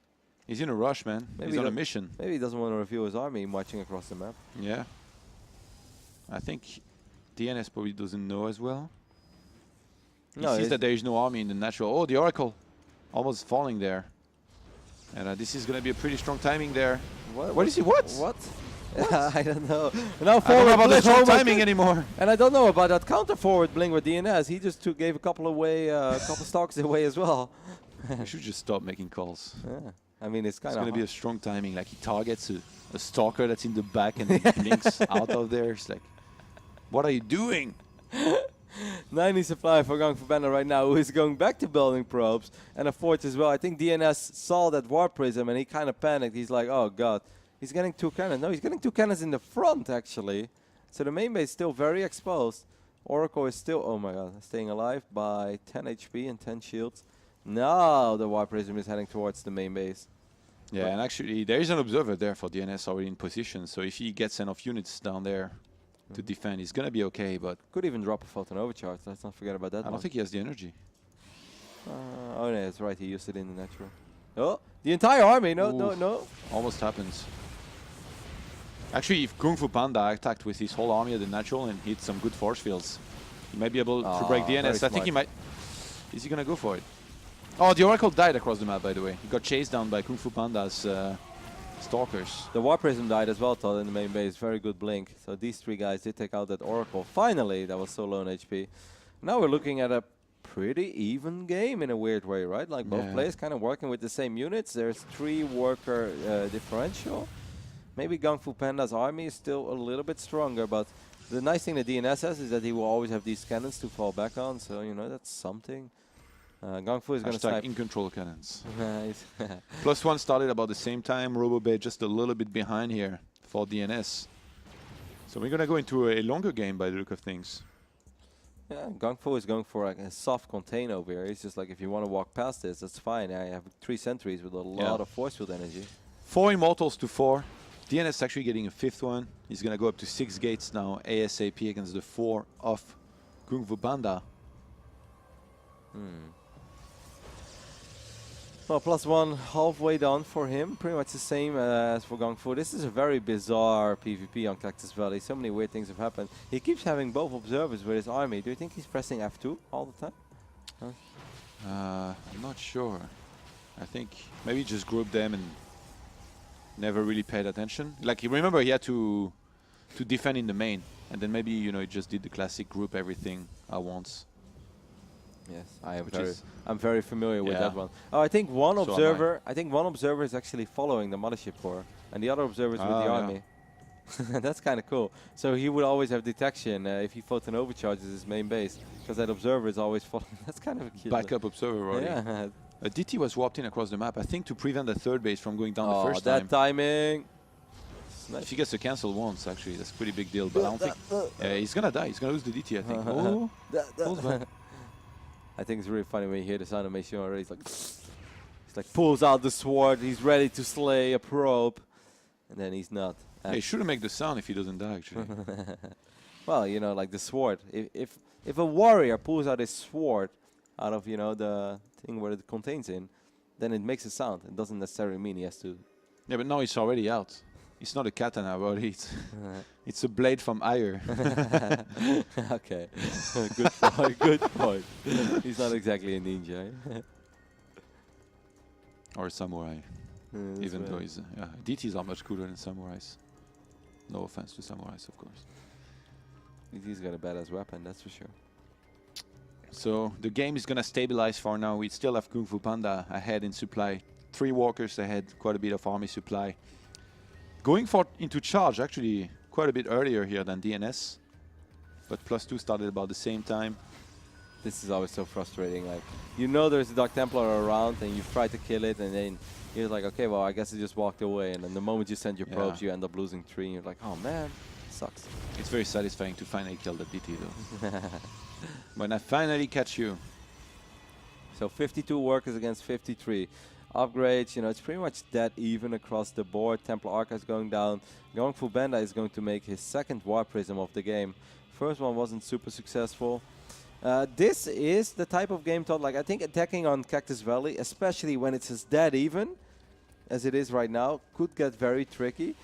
He's in a rush, man. Maybe he's on a mission. Maybe he doesn't want to reveal his army marching across the map. Yeah. I think DnS probably doesn't know as well. He sees that there is no army in the natural. Oh, the Oracle almost falling there. And this is going to be a pretty strong timing there. What is he? What? I don't know. I Now don't know about the strong timing anymore. And I don't know about that counter forward Blink with DnS. He just gave a couple away, couple stocks away as well. We should just stop making calls. Yeah. I mean, it's kind of going to be a strong timing. Like he targets a Stalker that's in the back and then blinks out of there. It's like, what are you doing? 90 supply for GunGFuBanDa right now, who is going back to building probes and a forge as well. I think DnS saw that War Prism and he kind of panicked. He's like, oh god, he's getting 2 cannons. No, he's getting 2 cannons in the front actually. So the main base is still very exposed. Oracle is still, oh my god, staying alive by 10 HP and 10 shields. Now the War Prism is heading towards the main base. Yeah, and actually there is an observer there for DnS already in position, so if he gets enough units down there to defend, he's gonna be okay, but Could even drop a Photon Overcharge, let's not forget about that I don't think he has the energy. Oh no, that's right, he used it in the natural. Oh, the entire army, no, no, Oof. no. Almost happens. Actually, if GunGFuBanDa attacked with his whole army at the natural and hit some good force fields, he might be able to break DnS. I think he might. Is he gonna go for it? Oh, the Oracle died across the map, by the way. He got chased down by GunGFuBanDa's stalkers. The War Prism died as well, Todd, in the main base. Very good blink. So these 3 guys did take out that Oracle. Finally, that was so low on HP. Now we're looking at a pretty even game in a weird way, right? Like both players kind of working with the same units. There's 3 worker differential. Maybe GunGFuBanDa's army is still a little bit stronger, but the nice thing that DnS has is that he will always have these cannons to fall back on. So, you know, that's something. GunGfu is going to snipe. In control cannons. Nice. +1 started about the same time. RoboBay just a little bit behind here for DnS. So we're going to go into a longer game by the look of things. Yeah, GunGfu is going for like a soft contain over here. It's just like, if you want to walk past this, that's fine. I have 3 sentries with a lot of force field energy. 4 Immortals to 4. DnS actually getting a 5th one. He's going to go up to 6 gates now ASAP against the 4 of GunGFuBanDa. Well, +1 halfway done for him. Pretty much the same as for GunGfu. This is a very bizarre PvP on Cactus Valley. So many weird things have happened. He keeps having both observers with his army. Do you think he's pressing F2 all the time? I'm not sure. I think maybe just grouped them and never really paid attention. Like, you remember he had to defend in the main, and then maybe, you know, he just did the classic group everything at once. Yes, I'm very familiar with that one. Oh, I think one So observer. I think one observer is actually following the mothership core, and the other observer is with the army. That's kind of cool. So he would always have detection if he Photon overcharges his main base, because that observer is always following. That's kind of a cute. Backup observer already. Yeah. DT was warped in across the map, I think, to prevent the 3rd base from going down the first that time. timing. If he gets to cancel once, actually, that's a pretty big deal. But I don't think he's gonna die. He's gonna lose the DT, I think. I think it's really funny when you hear this animation already. He's like pulls out the sword. He's ready to slay a probe, and then he's not. He shouldn't make the sound if he doesn't die, actually. Well, you know, like the sword. If a warrior pulls out his sword out of, you know, the thing where it contains in, then it makes a sound. It doesn't necessarily mean he has to. Yeah, but now it's already out. It's not a katana, but it's a blade from Ire. Okay, good point. Good point. He's not exactly a ninja. Or a samurai. Even though he's DTs are much cooler than samurais. No offense to samurais, of course. He's got a badass weapon, that's for sure. So the game is gonna stabilize for now. We still have GunGFuBanDa ahead in supply. 3 walkers ahead, quite a bit of army supply. Going into charge actually quite a bit earlier here than DnS, but +2 started about the same time. This is always so frustrating. Like, you know, there's a Dark Templar around, and you try to kill it, and then you're like, okay, well, I guess it just walked away. And then the moment you send your probes, you end up losing 3, and you're like, oh man, sucks. It's very satisfying to finally kill the DT though. When I finally catch you. So 52 workers against 53. Upgrades, you know, it's pretty much dead even across the board. Templar Archive is going down. GunGFuBanDa is going to make his 2nd War Prism of the game. First one wasn't super successful. This is the type of game, Todd, like, I think attacking on Cactus Valley, especially when it's as dead even as it is right now, could get very tricky.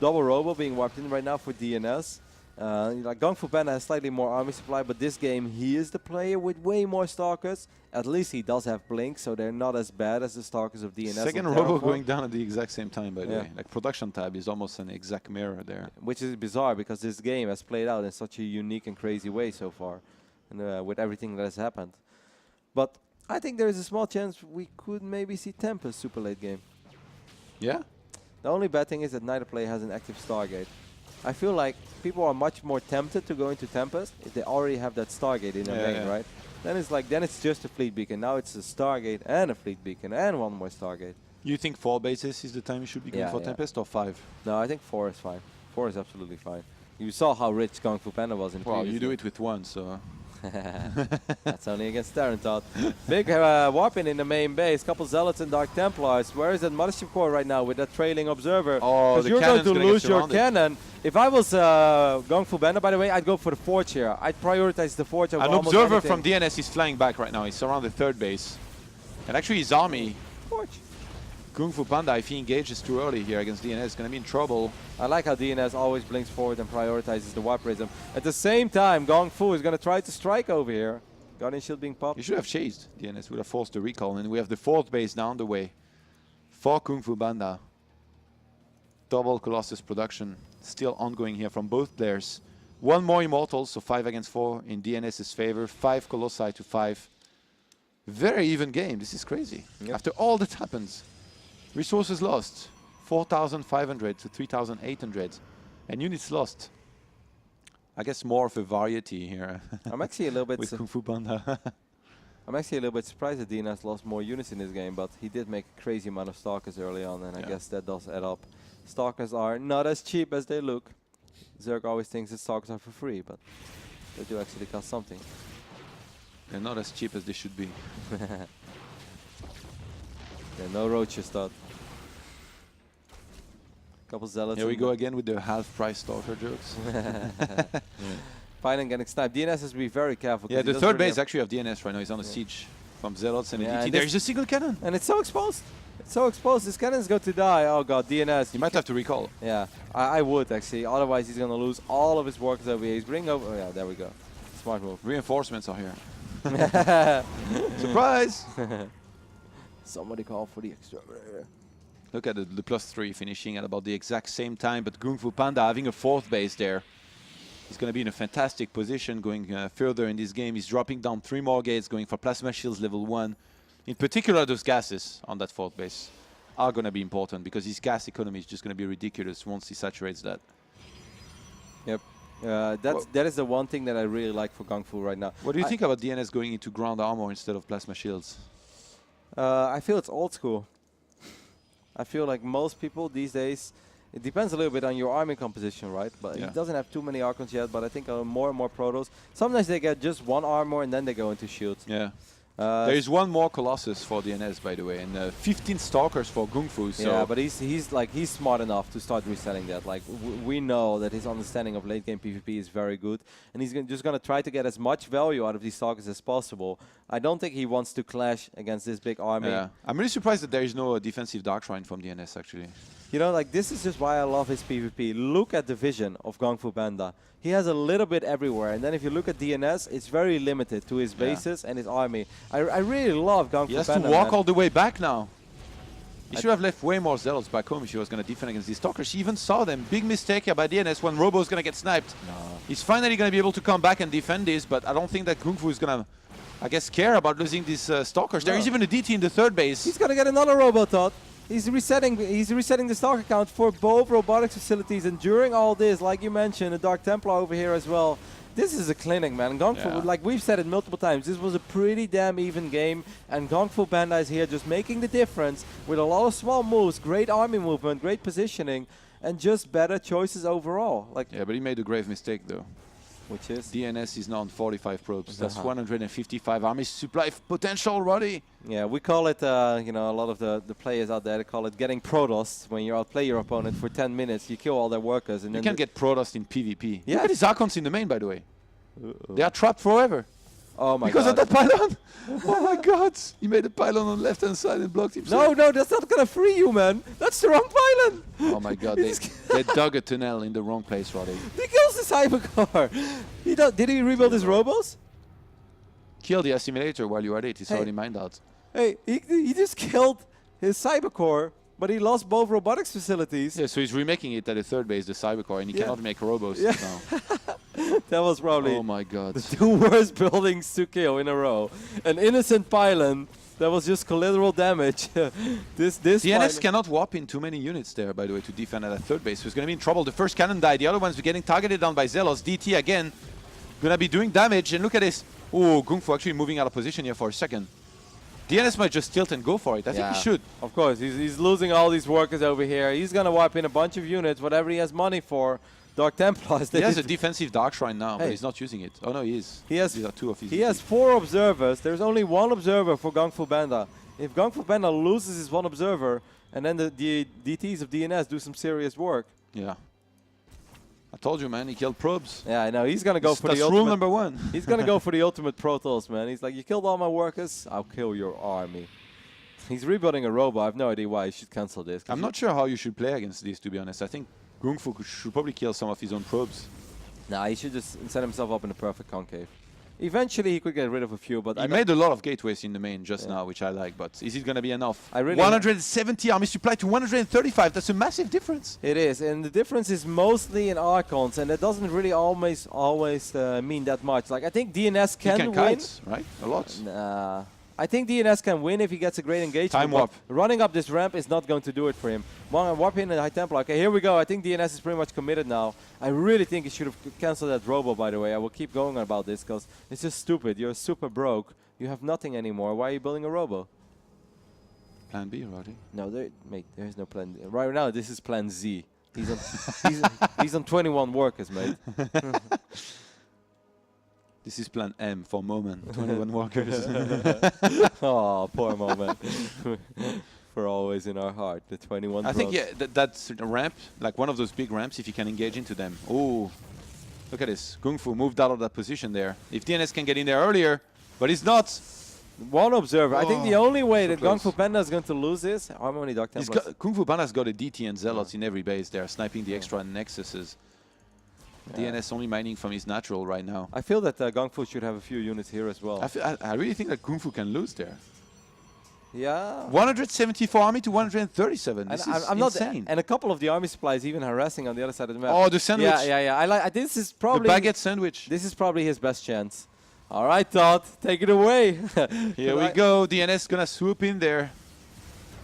Double Robo being warped in right now for DnS. Like, GunGFuBanDa has slightly more army supply, but this game he is the player with way more Stalkers. At least he does have Blink, so they're not as bad as the Stalkers of DnS. 2nd Robo going down at the exact same time, by the way. Like, production tab is almost an exact mirror there. Which is bizarre, because this game has played out in such a unique and crazy way so far, and with everything that has happened. But I think there is a small chance we could maybe see Tempest super late game. Yeah? The only bad thing is that neither player has an active Stargate. I feel like people are much more tempted to go into Tempest if they already have that Stargate in their main, right? Then it's like, then it's just a fleet beacon. Now it's a Stargate and a fleet beacon and one more Stargate. You think 4 bases is the time you should be going for Tempest, or 5? No, I think 4 is fine. 4 is absolutely fine. You saw how rich GunGFuBanDa was in Well, you do it with 1, so... That's only against Terrantot. Big warping in the main base. Couple Zealots and Dark Templars. Where is that Mothership Core right now with that trailing Observer? Oh, the you're going to lose your surrounded. cannon. If I was GunGFuBanDa, by the way, I'd go for the Forge here. I'd prioritize the Forge over An almost Observer anything. from DnS is flying back right now. He's around the 3rd base. And actually his army, Forge. GunGFuBanDa, if he engages too early here against DnS, is going to be in trouble. I like how DnS always blinks forward and prioritizes the Warp Prism. At the same time, GungFu is going to try to strike over here. Guardian Shield being popped. You should have chased. DnS would have forced the recall. And we have the 4th base now on the way for GunGFuBanDa. Double Colossus production still ongoing here from both players. 1 more Immortal, so 5 against 4 in DnS's favor. 5 Colossi to 5. Very even game. This is crazy. Yep. After all that happens. Resources lost, 4,500 to 3,800, and units lost. I guess more of a variety here. I'm actually a little bit with GunGFuBanDa. I'm actually a little bit surprised that DnS lost more units in this game, but he did make a crazy amount of Stalkers early on, and I guess that does add up. Stalkers are not as cheap as they look. Zerg always thinks that Stalkers are for free, but they do actually cost something. They're not as cheap as they should be. Yeah, no roaches thought. Couple Zealots. Here we go again with the half-price Stalker jokes. Pylon getting sniped. DnS has to be very careful. Yeah, the 3rd base actually of DnS right now is on a siege from Zealots and EDT. There is a single cannon. And it's so exposed. It's so exposed. This cannon's going to die. Oh god, DnS. He might have to recall. Yeah, I would actually. Otherwise, he's going to lose all of his workers over here. He's bringing over. Oh yeah, there we go. Smart move. Reinforcements are here. Surprise! Somebody call for the exterminator. Look at the +3 finishing at about the exact same time, but GunGFuBanDa having a 4th base there. He's going to be in a fantastic position going further in this game. He's dropping down 3 more gates, going for plasma shields level 1. In particular, those gases on that 4th base are going to be important because his gas economy is just going to be ridiculous once he saturates that. Yep. That is the one thing that I really like for GungFu right now. What do you think about DnS going into ground armor instead of plasma shields? I feel it's old school. I feel like most people these days, it depends a little bit on your army composition, right? But he doesn't have too many Archons yet, but I think more and more Protos. Sometimes they get just 1 armor and then they go into shields. Yeah. There is 1 more Colossus for DnS, by the way, and 15 Stalkers for GungFu. So yeah, but he's smart enough to start reselling that. Like we know that his understanding of late game PvP is very good, and he's just gonna try to get as much value out of these Stalkers as possible. I don't think he wants to clash against this big army. Yeah, I'm really surprised that there is no defensive Dark Shrine from DnS actually. You know, like this is just why I love his PvP. Look at the vision of GungFuBanDa. He has a little bit everywhere, and then if you look at DnS, it's very limited to his bases and his army. I really love GungFuBanDa. He has to walk all the way back now. He should have left way more Zealots back home if he was going to defend against these Stalkers. He even saw them. Big mistake here by DnS when Robo is going to get sniped. No. He's finally going to be able to come back and defend this, but I don't think that GungFu is going to, I guess, care about losing these Stalkers. No. There is even a DT in the 3rd base. He's going to get another Robotot. He's resetting the Stalker count for both robotics facilities, and during all this, like you mentioned, a Dark Templar over here as well. This is a clinic, man. GungFu, like we've said it multiple times, this was a pretty damn even game, and GungFuBanDa is here just making the difference with a lot of small moves, great army movement, great positioning, and just better choices overall. Like Yeah, but he made a grave mistake though. Which is? DnS is now on 45 probes. That's 155 army supply potential already. Yeah, we call it, you know, a lot of the players out there, they call it getting Protoss. When you outplay your opponent for 10 minutes, you kill all their workers. And You then can get Protoss in PvP. Yeah. Look at his Archons in the main, by the way. They are trapped forever. Oh my because god. of that pylon. Oh my god. He made a pylon on the left-hand side and blocked himself. No, that's not gonna free you, man. That's the wrong pylon. Oh my god. They dug a tunnel in the wrong place, Roddy. He kills the Cybercore. Did he rebuild his robos? Kill the assimilator while you are at it. It's already mined out. Hey, he just killed his Cybercore, but he lost both robotics facilities. Yeah, so he's remaking it at the 3rd base, the Cybercore, and he cannot make robos now. That was probably Oh my god. the 2 worst buildings to kill in a row. An innocent pylon That was just collateral damage. this DnS cannot warp in too many units there, by the way, to defend at that third base. So he's going to be in trouble. The first cannon died. The other ones were getting targeted down by Zealots. DT again, going to be doing damage. And look at this. Oh, GunGFu actually moving out of position here for a second. DnS might just tilt and go for it. I think he should. Of course, he's losing all these workers over here. He's going to wipe in a bunch of units, whatever he has money for. Dark Templars. He has a defensive Dark Shrine now, but he's not using it. Oh no, he is. These are two of his. He has 4 observers. There's only 1 observer for GunGFuBanDa. If GunGFuBanDa loses his 1 observer, and then the DTs of DnS do some serious work. Yeah. I told you, man, he killed probes. Yeah, I know. He's going to go for the ultimate. That's rule number 1. He's going to go for the ultimate Protoss, man. He's like, you killed all my workers, I'll kill your army. He's rebuilding a robot. I have no idea why he should cancel this. I'm not sure how you should play against these, to be honest. I think GunGFu should probably kill some of his own probes. Nah, he should just set himself up in the perfect concave. Eventually, he could get rid of a few, but he made a lot of gateways in the main just now, which I like. But is it going to be enough? 170 army supply to 135. That's a massive difference. It is, and the difference is mostly in Archons, and that doesn't really always mean that much. Like I think DnS can win. Kites, right? A lot. Nah. I think DnS can win if he gets a great engagement. Time warp. Running up this ramp is not going to do it for him. Warp in a High Templar. Okay, here we go. I think DnS is pretty much committed now. I really think he should have cancelled that robo, by the way. I will keep going about this because it's just stupid. You're super broke. You have nothing anymore. Why are you building a robo? Plan B, Roddy. No, mate, there is no plan B. Right now, this is plan Z. He's on, he's on 21 workers, mate. This is plan M for Moment, 21 workers. Oh, poor Moment. For always in our heart, the 21 I think, yeah, that's a ramp, like one of those big ramps, if you can engage into them. Oh, look at this. GunGFu moved out of that position there. If DnS can get in there earlier, but he's not. 1 observer. I think the only way that GunGFuBanDa is going to lose is how many Dark Templars? GunGFuBanDa's got a DT and Zealots in every base there, sniping the extra Nexuses. DnS only mining from his natural right now. I feel that GunGFu should have a few units here as well. I really think that GunGFu can lose there. Yeah. 174 army to 137. This is insane. And a couple of the army supplies even harassing on the other side of the map. Oh, the sandwich. Yeah. I like. This is probably the baguette sandwich. This is probably his best chance. All right, Todd, take it away. Here we go. DnS gonna swoop in there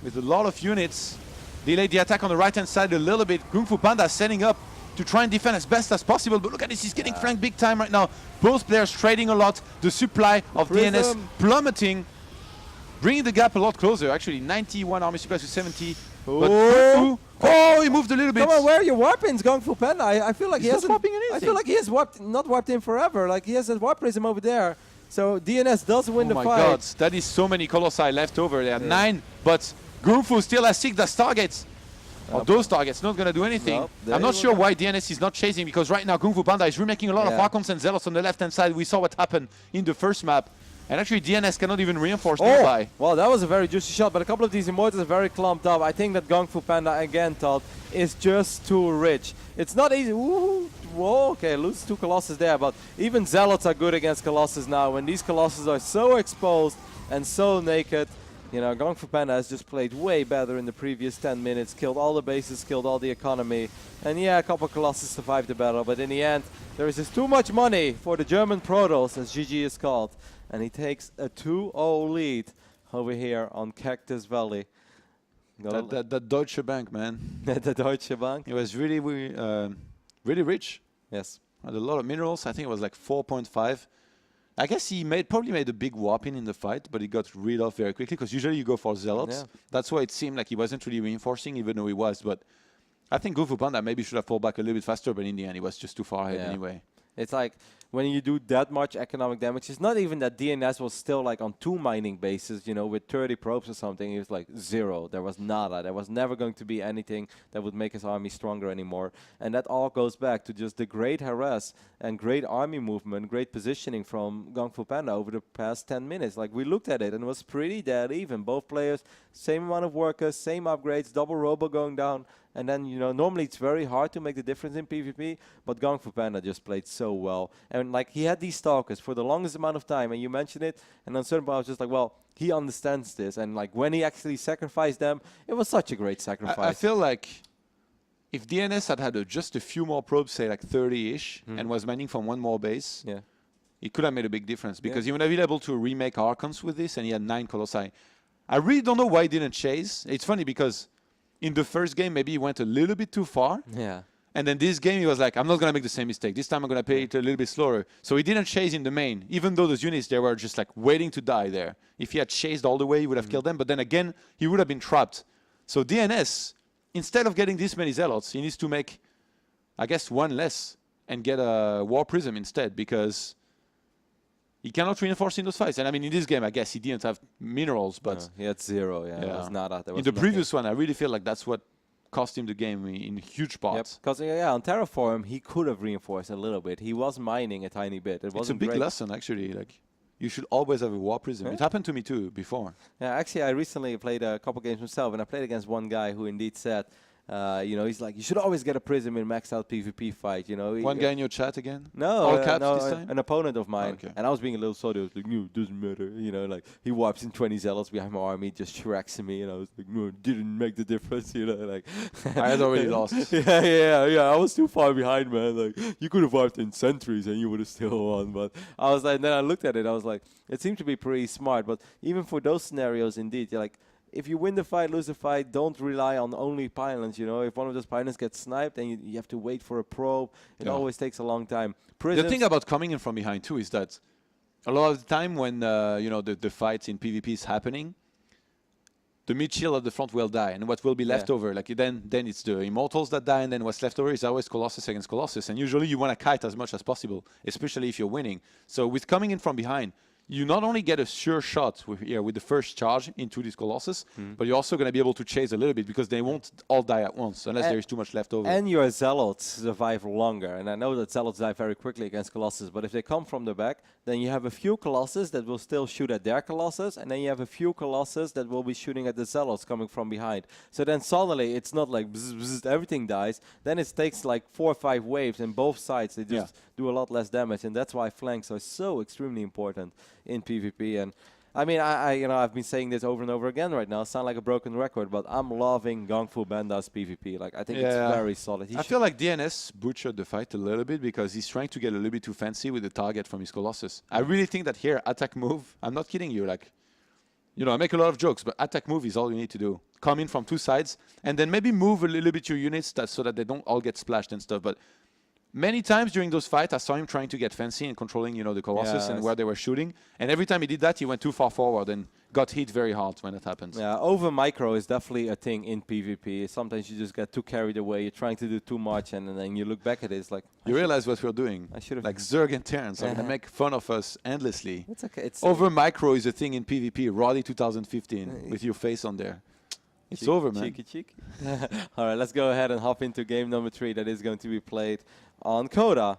with a lot of units. Delay the attack on the right-hand side a little bit. GunGFuBanDa setting up to try and defend as best as possible. But look at this, he's getting flanked big time right now. Both players trading a lot. The supply of DnS plummeting, bringing the gap a lot closer. Actually, 91 army supply to 70. Oh, he moved a little bit. Come on, where are your warpins, GunGFuBanDa? I feel like he's not warping anything. I feel like he has not warped in forever. Like he has a warp prism over there. So DnS does win the fight. Oh my God, that is so many Colossi left over there. 9, but GunGFu still has 6 that's targets. Those targets not going to do anything. Nope, I'm not sure why DnS is not chasing, because right now GunGFuBanDa is remaking a lot of Archons and Zealots on the left-hand side. We saw what happened in the first map. And actually DnS cannot even reinforce nearby. Well, that was a very juicy shot, but a couple of these Immortals are very clumped up. I think that GunGFuBanDa, again, Todd, is just too rich. It's not easy. Ooh, whoa, okay, lose 2 Colossus there, but even Zealots are good against Colossus now. When these Colossus are so exposed and so naked, you know, GunGFuBanDa has just played way better in the previous 10 minutes, killed all the bases, killed all the economy. And yeah, a couple of Colossus survived the battle, but in the end, there is just too much money for the German Protoss, as GG is called. And he takes a 2-0 lead over here on Cactus Valley. That Deutsche Bank, man. The Deutsche Bank? It was really rich. Yes. Had a lot of minerals. I think it was like 4.5. I guess he probably made a big whopping in the fight, but he got rid of very quickly, because usually you go for Zealots. Yeah. That's why it seemed like he wasn't really reinforcing, even though he was. But I think GunGFuBanDa maybe should have pulled back a little bit faster, but in the end, he was just too far ahead anyway. It's like when you do that much economic damage, it's not even that DnS was still like on 2 mining bases, you know, with 30 probes or something. It was like 0. There was nada. There was never going to be anything that would make his army stronger anymore. And that all goes back to just the great harass and great army movement, great positioning from GunGFuBanDa over the past 10 minutes. Like, we looked at it and it was pretty dead even. Both players, same amount of workers, same upgrades, double robo going down. And then, you know, normally it's very hard to make the difference in PvP, but GunGFuBanDa just played so well. And, like, he had these stalkers for the longest amount of time, and you mentioned it, and on certain point I was just like, well, he understands this. And, like, when he actually sacrificed them, it was such a great sacrifice. I feel like if DnS had just a few more probes, say like 30-ish, and was mining from 1 more base, it could have made a big difference because he would have been able to remake Archons with this, and he had 9 Colossi. I really don't know why he didn't chase. It's funny because in the first game, maybe he went a little bit too far. Yeah. And then this game, he was like, I'm not going to make the same mistake. This time I'm going to play it a little bit slower. So he didn't chase in the main, even though those units, they were just like waiting to die there. If he had chased all the way, he would have killed them. But then again, he would have been trapped. So DnS, instead of getting this many Zealots, he needs to make, I guess, 1 less and get a War Prism instead because he cannot reinforce in those fights. And I mean, in this game, I guess he didn't have minerals, but... No, he had 0, yeah. It was nada. There was in the nothing. previous one, I really feel like that's what cost him the game in huge parts. Because on Terraform he could have reinforced a little bit. He was mining a tiny bit. It's a big lesson actually. Like you should always have a War Prism. It happened to me too before. Yeah, actually I recently played a couple games myself, and I played against one guy who indeed said, you know, he's like, you should always get a prism in maxed out PvP fight. You know, one guy in your chat again? No, all caps this time? An opponent of mine. Okay. And I was being a little salty. I was like, no, it doesn't matter. You know, like he wipes in 20 zealots behind my army, just shreks me, and I was like, no, it didn't make the difference. You know, like I had already lost. Yeah. I was too far behind, man. Like you could have wiped in sentries and you would have still won. But I was like, then I looked at it. I was like, it seemed to be pretty smart. But even for those scenarios, indeed, you're like, if you win the fight, lose the fight, don't rely on only pylons, you know. If one of those pylons gets sniped, then you have to wait for a probe. It always takes a long time. The thing about coming in from behind, too, is that a lot of the time when, you know, the fights in PvP is happening, the mid-shield at the front will die. And what will be left over, like then it's the Immortals that die, and then what's left over is always Colossus against Colossus. And usually you want to kite as much as possible, especially if you're winning. So with coming in from behind, you not only get a sure shot with the first charge into this Colossus, but you're also going to be able to chase a little bit because they won't all die at once unless there is too much left over. And your Zealots survive longer. And I know that Zealots die very quickly against Colossus, but if they come from the back, then you have a few Colossus that will still shoot at their Colossus, and then you have a few Colossus that will be shooting at the Zealots coming from behind. So then suddenly it's not like bzz, bzz, everything dies. Then it takes like 4 or 5 waves, and both sides they just do a lot less damage, and that's why flanks are so extremely important in PvP. And I mean, I've been saying this over and over again right now. Sound like a broken record, but I'm loving GunGFuBanDa's PvP. Like I think it's very solid. I feel like DnS butchered the fight a little bit because he's trying to get a little bit too fancy with the target from his Colossus. I really think that here, attack move, I'm not kidding you, like, you know, I make a lot of jokes, but attack move is all you need to do. Come in from 2 sides, and then maybe move a little bit your units so that they don't all get splashed and stuff. But many times during those fights, I saw him trying to get fancy and controlling, you know, the Colossus and where they were shooting. And every time he did that, he went too far forward and got hit very hard when it happens. Yeah, over micro is definitely a thing in PvP. Sometimes you just get too carried away. You're trying to do too much, and then you look back at it, it's like... You realize what we're doing. I should have... Like Zerg and Terrence are going to make fun of us endlessly. It's okay. It's over micro is a thing in PvP. Roddy 2015 with your face on there. It's over, man. Cheeky. All right, let's go ahead and hop into game number 3 that is going to be played on Coda.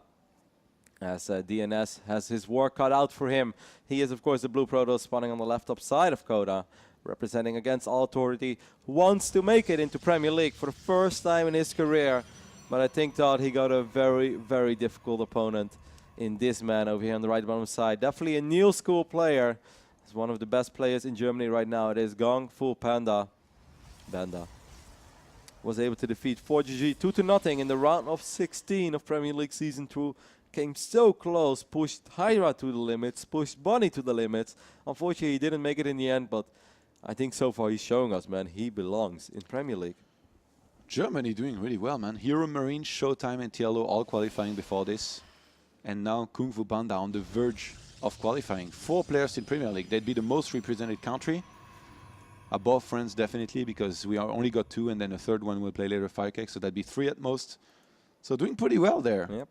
As DnS has his work cut out for him. He is, of course, the blue Protoss spawning on the left top side of Coda, representing against All Authority, who wants to make it into Premier League for the first time in his career. But I think that he got a very, very difficult opponent in this man over here on the right bottom side. Definitely a new school player. He's one of the best players in Germany right now. It is GunGFuBanDa. Was able to defeat 4GG 2-0 in the round of 16 of Premier League Season 2. Came so close, pushed Hydra to the limits, pushed Bunny to the limits. Unfortunately, he didn't make it in the end, but I think so far he's showing us, man, he belongs in Premier League. Germany doing really well, man. Hero Marine, Showtime, and TLO all qualifying before this. And now GunGFuBanDa on the verge of qualifying. 4 players in Premier League. They'd be the most represented country. Above France, definitely, because we only got 2, and then a third one will play later, Firecake, so that'd be 3 at most. So doing pretty well there. Yep.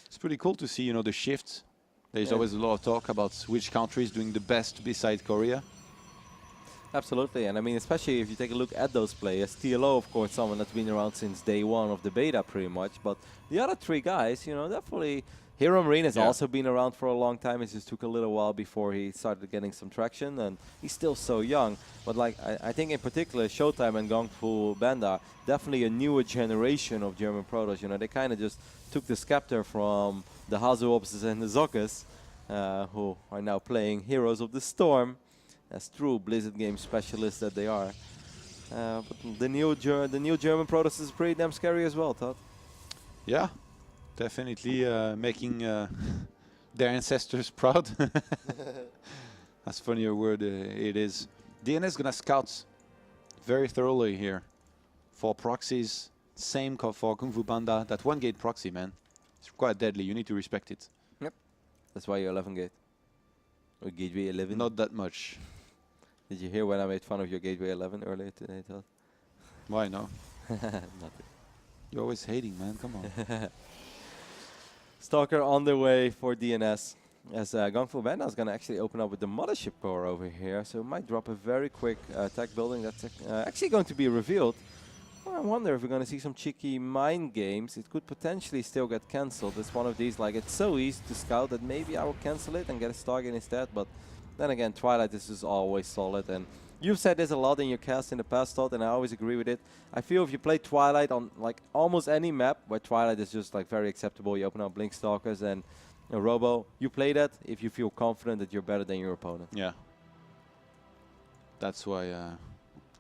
It's pretty cool to see, you know, the shift. There's always a lot of talk about which country is doing the best beside Korea. Absolutely, and I mean, especially if you take a look at those players. TLO, of course, someone that's been around since day 1 of the beta, pretty much. But the other 3 guys, you know, definitely... Hero Marine has also been around for a long time. It just took a little while before he started getting some traction, and he's still so young. But like I think in particular, Showtime and GunGFuBanDa, definitely a newer generation of German Protoss. You know, they kind of just took the scepter from the Hazuobs and the Zokkes, who are now playing Heroes of the Storm, as true Blizzard game specialists that they are. But the new German Protoss is pretty damn scary as well, Todd. Yeah. Definitely making their ancestors proud. That's funny a word it is. DnS gonna scout very thoroughly here for proxies. Same for GunGFuBanDa. That 1 gate proxy, man, it's quite deadly. You need to respect it. Yep. That's why you're 11 gate. Or gateway 11. Not that much. Did you hear when I made fun of your gateway 11 earlier today, Todd? Why no? Nothing. You're always hating, man. Come on. Stalker on the way for DnS. As GunGFuBanDa is going to actually open up with the mothership core over here. So it might drop a very quick tech building that's actually going to be revealed. Well, I wonder if we're going to see some cheeky mind games. It could potentially still get cancelled. It's one of these, like, it's so easy to scout that maybe I will cancel it and get a Stargate instead. But then again, Twilight is just always solid. And you've said this a lot in your cast in the past, Todd, and I always agree with it. I feel if you play Twilight on like almost any map where Twilight is just like very acceptable, you open up Blink Stalkers and a Robo, you play that if you feel confident that you're better than your opponent. Yeah. That's why I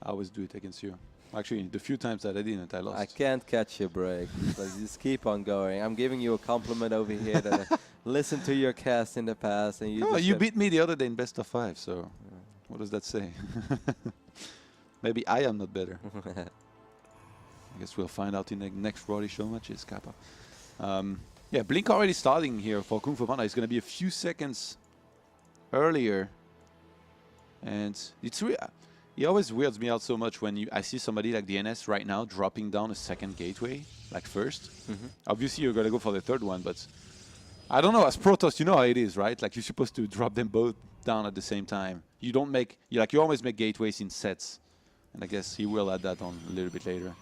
always do it against you. Actually, the few times that I didn't, I lost. I can't catch your break. So just keep on going. I'm giving you a compliment over here that I listened to your cast in the past. And you beat me the other day in best of 5, so what does that say? Maybe I am not better. I guess we'll find out in the next Roddy show matches, Kappa. Yeah, Blink already starting here for GunGFuBanDa. It's going to be a few seconds earlier. And it's it always weirds me out so much when I see somebody like DnS right now dropping down a second gateway, like first. Obviously, you're going to go for the third one, but I don't know. As Protoss, you know how it is, right? Like, you're supposed to drop them both down at the same time. You don't make, you always make gateways in sets. And I guess he will add that on a little bit later.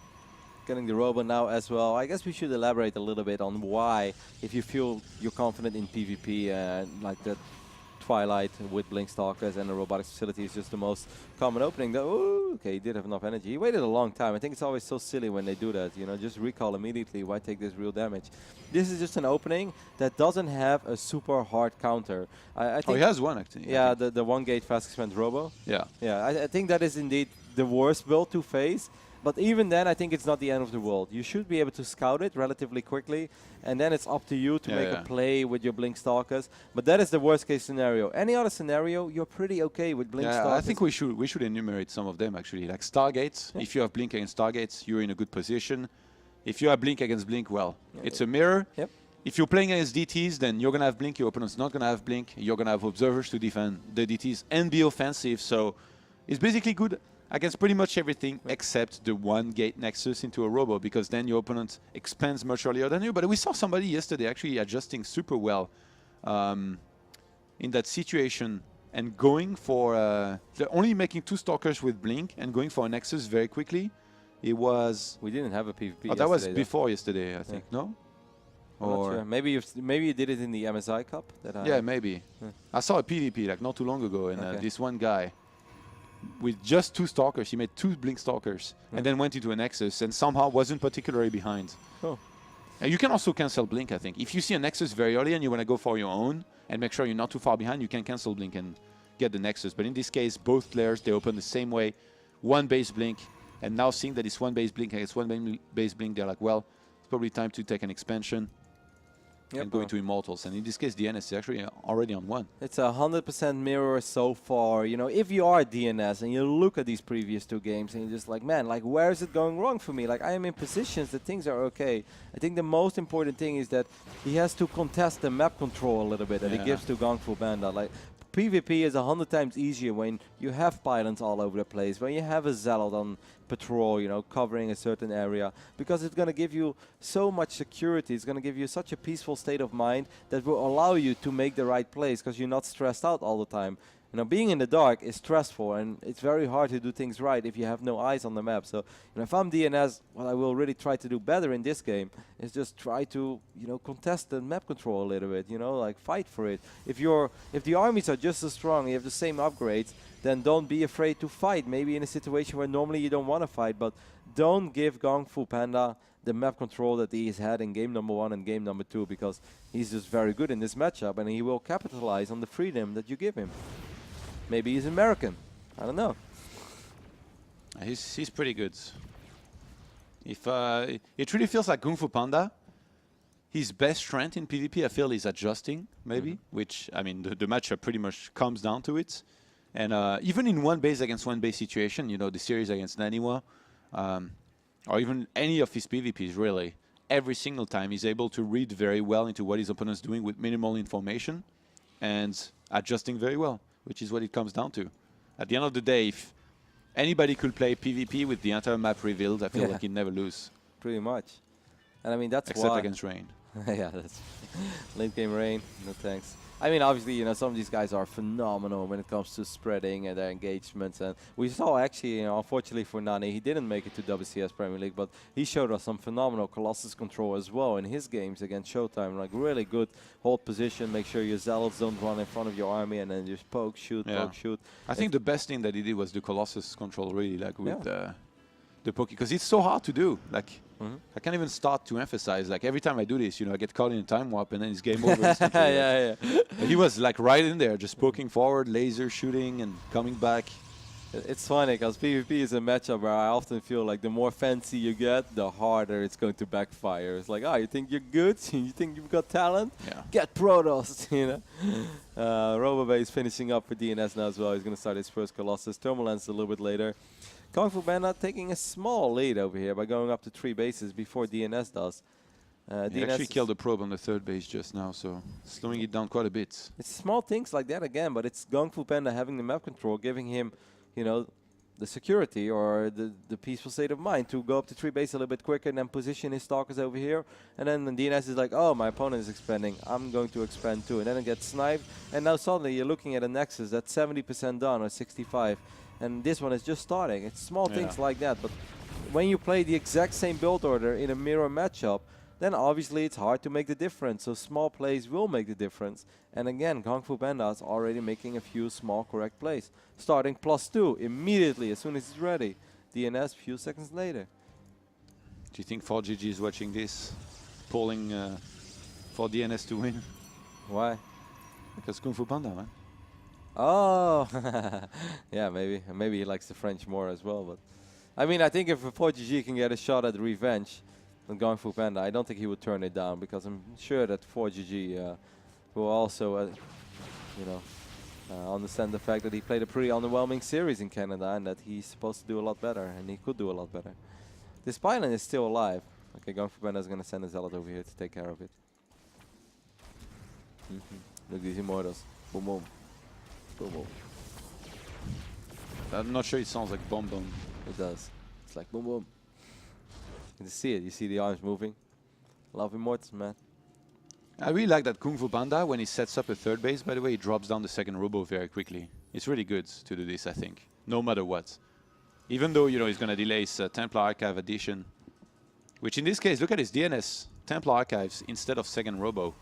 Getting the Robo now as well. I guess we should elaborate a little bit on why, if you feel you're confident in PvP, like that Twilight with Blink Stalkers and the robotics facility is just the most common opening. Ooh, okay, he did have enough energy. He waited a long time. I think it's always so silly when they do that. You know, just recall immediately. Why take this real damage? This is just an opening that doesn't have a super hard counter. I think he has one actually. Yeah, the 1 gate fast expand Robo. Yeah. Yeah, I think that is indeed the worst build to face. But even then, I think it's not the end of the world. You should be able to scout it relatively quickly, and then it's up to you to make a play with your Blink Stalkers. But that is the worst case scenario. Any other scenario, you're pretty okay with Blink Stalkers. I think we should enumerate some of them actually. Like Stargates. If you have Blink against Stargates, you're in a good position. If you have Blink against Blink, well, it's a mirror. Yep. If you're playing against DTs, then you're gonna have Blink. Your opponent's not gonna have Blink. You're gonna have observers to defend the DTs and be offensive. So it's basically good against pretty much everything except the 1 gate nexus into a Robo, because then your opponent expands much earlier than you. But we saw somebody yesterday actually adjusting super well in that situation and going for only making 2 Stalkers with Blink and going for a nexus very quickly. It was... We didn't have a PvP yesterday. That was before yesterday, I think, no? Or sure. Maybe you did it in the MSI Cup? Yeah, maybe. I saw a PvP like not too long ago, and this one guy, with just 2 Stalkers, he made 2 Blink Stalkers and then went into a Nexus and somehow wasn't particularly behind. And you can also cancel Blink, I think. If you see a Nexus very early and you want to go for your own and make sure you're not too far behind, you can cancel Blink and get the Nexus. But in this case, both players, they open the same way. 1 base Blink, and now seeing that it's 1 base Blink against 1 base Blink, they're like, well, it's probably time to take an expansion. And go into Immortals. And in this case, DnS is actually already on 1. It's 100% mirror so far. You know, if you are DnS and you look at these previous 2 games and you're just like, man, like, where is it going wrong for me? Like, I am in positions that things are okay. I think the most important thing is that he has to contest the map control a little bit that he gives to GunGFuBanDa. Like, PvP is 100 times easier when you have pylons all over the place, when you have a Zealot on patrol, you know, covering a certain area, because it's going to give you so much security. It's going to give you such a peaceful state of mind that will allow you to make the right plays because you're not stressed out all the time. You know, being in the dark is stressful, and it's very hard to do things right if you have no eyes on the map. So, you know, if I'm DnS, what I will really try to do better in this game is just try to, you know, contest the map control a little bit. You know, like fight for it. If the armies are just as strong, you have the same upgrades, then don't be afraid to fight. Maybe in a situation where normally you don't want to fight, but don't give GunGFuBanDa the map control that he's had in game number 1 and game number 2, because he's just very good in this matchup, and he will capitalize on the freedom that you give him. Maybe he's American. I don't know. He's pretty good. If it really feels like GunGFuBanDa his best strength in PvP, I feel, is adjusting, maybe, which, I mean, the matchup pretty much comes down to it. And even in one base against one base situation, you know, the series against Naniwa, or even any of his PvPs, really, every single time he's able to read very well into what his opponent's doing with minimal information and adjusting very well, which is what it comes down to. At the end of the day, if anybody could play PvP with the entire map revealed, I feel like he'd never lose. Pretty much. And I mean, that's Except why. against Rain. Yeah, that's late game Rain. No thanks. I mean, obviously, you know, some of these guys are phenomenal when it comes to spreading and their engagements. And we saw actually, you know, unfortunately for Nani, he didn't make it to WCS Premier League, but he showed us some phenomenal Colossus control as well in his games against Showtime. Like really good hold position, make sure your zealots don't run in front of your army, and then just poke, shoot, poke, shoot. I think the best thing that he did was the Colossus control, really, like with the poke, because it's so hard to do. Like, I can't even start to emphasize. Like every time I do this, you know, I get caught in a time warp and then it's game over. Yeah. He was like right in there, just poking forward, laser shooting, and coming back. It's funny because PvP is a matchup where I often feel like the more fancy you get, the harder it's going to backfire. It's like, oh, you think you're good? You think you've got talent? Yeah. Get Protoss, you know. Robobay is finishing up for DnS now as well. He's going to start his first Colossus. Thermalance a little bit later. GunGFuBanDa taking a small lead over here by going up to 3 bases before DnS does. He DnS actually killed a probe on the 3rd base just now, so slowing it down quite a bit. It's small things like that again, but it's GunGFuBanDa having the map control, giving him, you know, the security or the peaceful state of mind to go up to 3 base a little bit quicker and then position his stalkers over here. And then the DNS is like, oh, my opponent is expanding. I'm going to expand too. And then it gets sniped. And now suddenly you're looking at a Nexus that's 70% done or 65. And this one is just starting. It's small things like that. But when you play the exact same build order in a mirror matchup, then obviously it's hard to make the difference. So small plays will make the difference. And again, GunGFuBanDa is already making a few small correct plays. Starting +2 immediately as soon as he's ready. DNS few seconds later. Do you think 4GG is watching this, polling for DNS to win? Why? Because GunGFuBanDa, man. Oh, yeah, maybe. Maybe he likes the French more as well. But I mean, I think if 4GG can get a shot at revenge on GunGFuBanDa, I don't think he would turn it down, because I'm sure that 4GG will also, you know, understand the fact that he played a pretty underwhelming series in Canada and that he's supposed to do a lot better, and he could do a lot better. This pylon is still alive. Okay, GunGFuBanDa is going to send a zealot over here to take care of it. Look, these Immortals. Boom, boom. Boom, boom. I'm not sure it sounds like bomb bomb. It does. It's like boom, boom. You see it. You see the arms moving. Love Immortals, man. I really like that GunGFuBanDa, when he sets up a 3rd base, by the way, he drops down the 2nd robo very quickly. It's really good to do this, I think, no matter what. Even though, you know, he's going to delay his Templar Archive addition, which in this case, look at his DNS, Templar Archives instead of 2nd robo.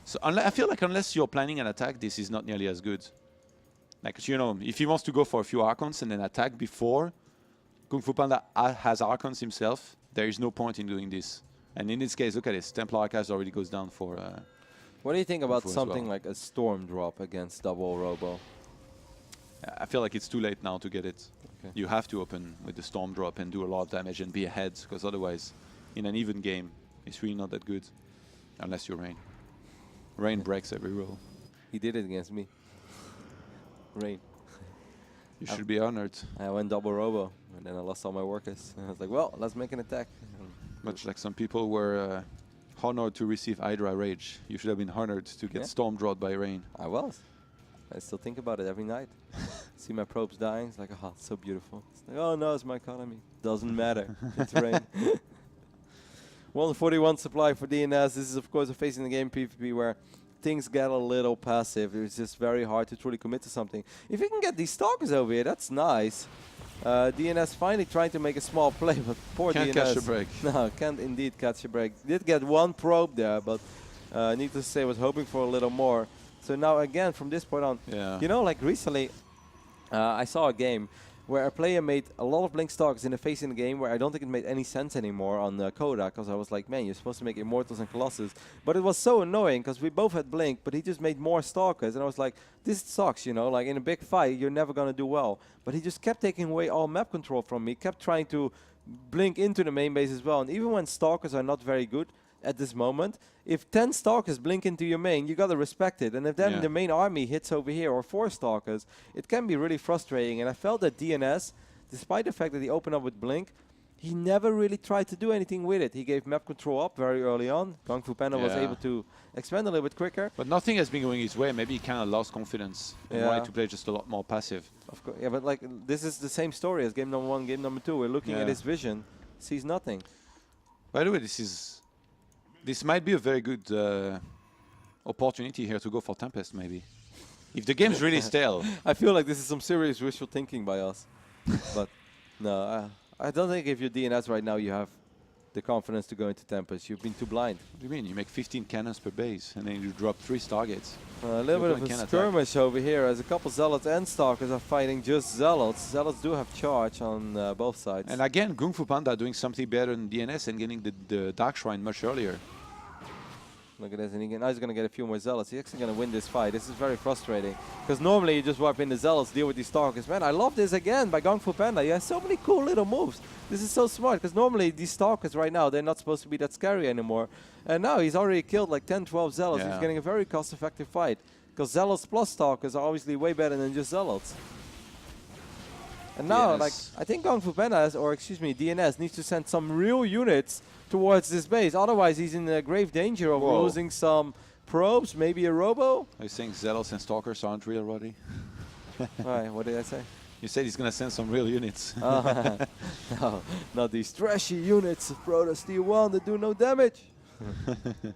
So I feel like unless you're planning an attack, this is not nearly as good. Like, you know, if he wants to go for a few Archons and then attack before GunGFuBanDa has Archons himself, there is no point in doing this. And in this case, look at this. Templar Archives already goes down for... what do you think about something like a Storm Drop against double Robo? I feel like it's too late now to get it. Okay. You have to open with the Storm Drop and do a lot of damage and be ahead, because otherwise, in an even game, it's really not that good. Unless you're Rain. Rain breaks every roll. He did it against me. Rain. You should be honored. I went double Robo, and then I lost all my workers. And I was like, well, let's make an attack. Much like some people were honored to receive Hydra Rage. You should have been honored to get Storm Drawed by Rain. I was. I still think about it every night. See my probes dying. It's like, oh, it's so beautiful. It's like, oh no, it's my economy. Doesn't matter. It's Rain. 141 supply for DNS. This is, of course, a phase in the game PvP where things get a little passive. It's just very hard to truly commit to something. If you can get these stalkers over here, that's nice. DNS finally trying to make a small play, but poor can't DNS. Can't catch a break. No, can't indeed catch a break. Did get one probe there, but needless to say, was hoping for a little more. So now again, from this point on, you know, like recently, I saw a game where a player made a lot of Blink Stalkers in a phase in the game where I don't think it made any sense anymore on Coda, because I was like, man, you're supposed to make Immortals and Colossus. But it was so annoying because we both had Blink, but he just made more Stalkers. And I was like, this sucks, you know, like in a big fight, you're never going to do well. But he just kept taking away all map control from me, kept trying to Blink into the main base as well. And even when Stalkers are not very good, at this moment. If 10 Stalkers blink into your main, you gotta respect it. And if then the main army hits over here, or 4 Stalkers, it can be really frustrating. And I felt that DnS, despite the fact that he opened up with blink, he never really tried to do anything with it. He gave map control up very early on. GunGFuBanDa was able to expand a little bit quicker. But nothing has been going his way. Maybe he kind of lost confidence and wanted to play just a lot more passive. Of course, yeah, but like this is the same story as game number 1, game number 2. We're looking at his vision, sees nothing. By the way, this might be a very good opportunity here to go for Tempest, maybe. If the game's really stale. I feel like this is some serious wishful thinking by us. But no, I don't think if you're DnS right now, you have the confidence to go into Tempest. You've been too blind. What do you mean? You make 15 cannons per base, and then you drop 3 Stargates. A little bit of a skirmish over here, as a couple Zealots and Stalkers are fighting just Zealots. Zealots do have charge on both sides. And again, GunGFuBanDa doing something better than DnS and getting the Dark Shrine much earlier. Look at this, and now he's going to get a few more Zealots. He's actually going to win this fight. This is very frustrating. Because normally you just wipe in the Zealots, deal with these Stalkers. Man, I love this again by GunGFuBanDa. He has so many cool little moves. This is so smart, because normally these Stalkers right now, they're not supposed to be that scary anymore. And now he's already killed like 10, 12 Zealots. He's getting a very cost-effective fight. Because Zealots plus Stalkers are obviously way better than just Zealots. And now, like, I think GunGFuBanDa, or excuse me, DnS, needs to send some real units towards this base. Otherwise, he's in grave danger of losing some probes, maybe a robo. Are you saying Zealots and Stalkers aren't real already? Right, what did I say? You said he's going to send some real units. No, not these trashy units of Protoss Tier 1 that do no damage. Yeah,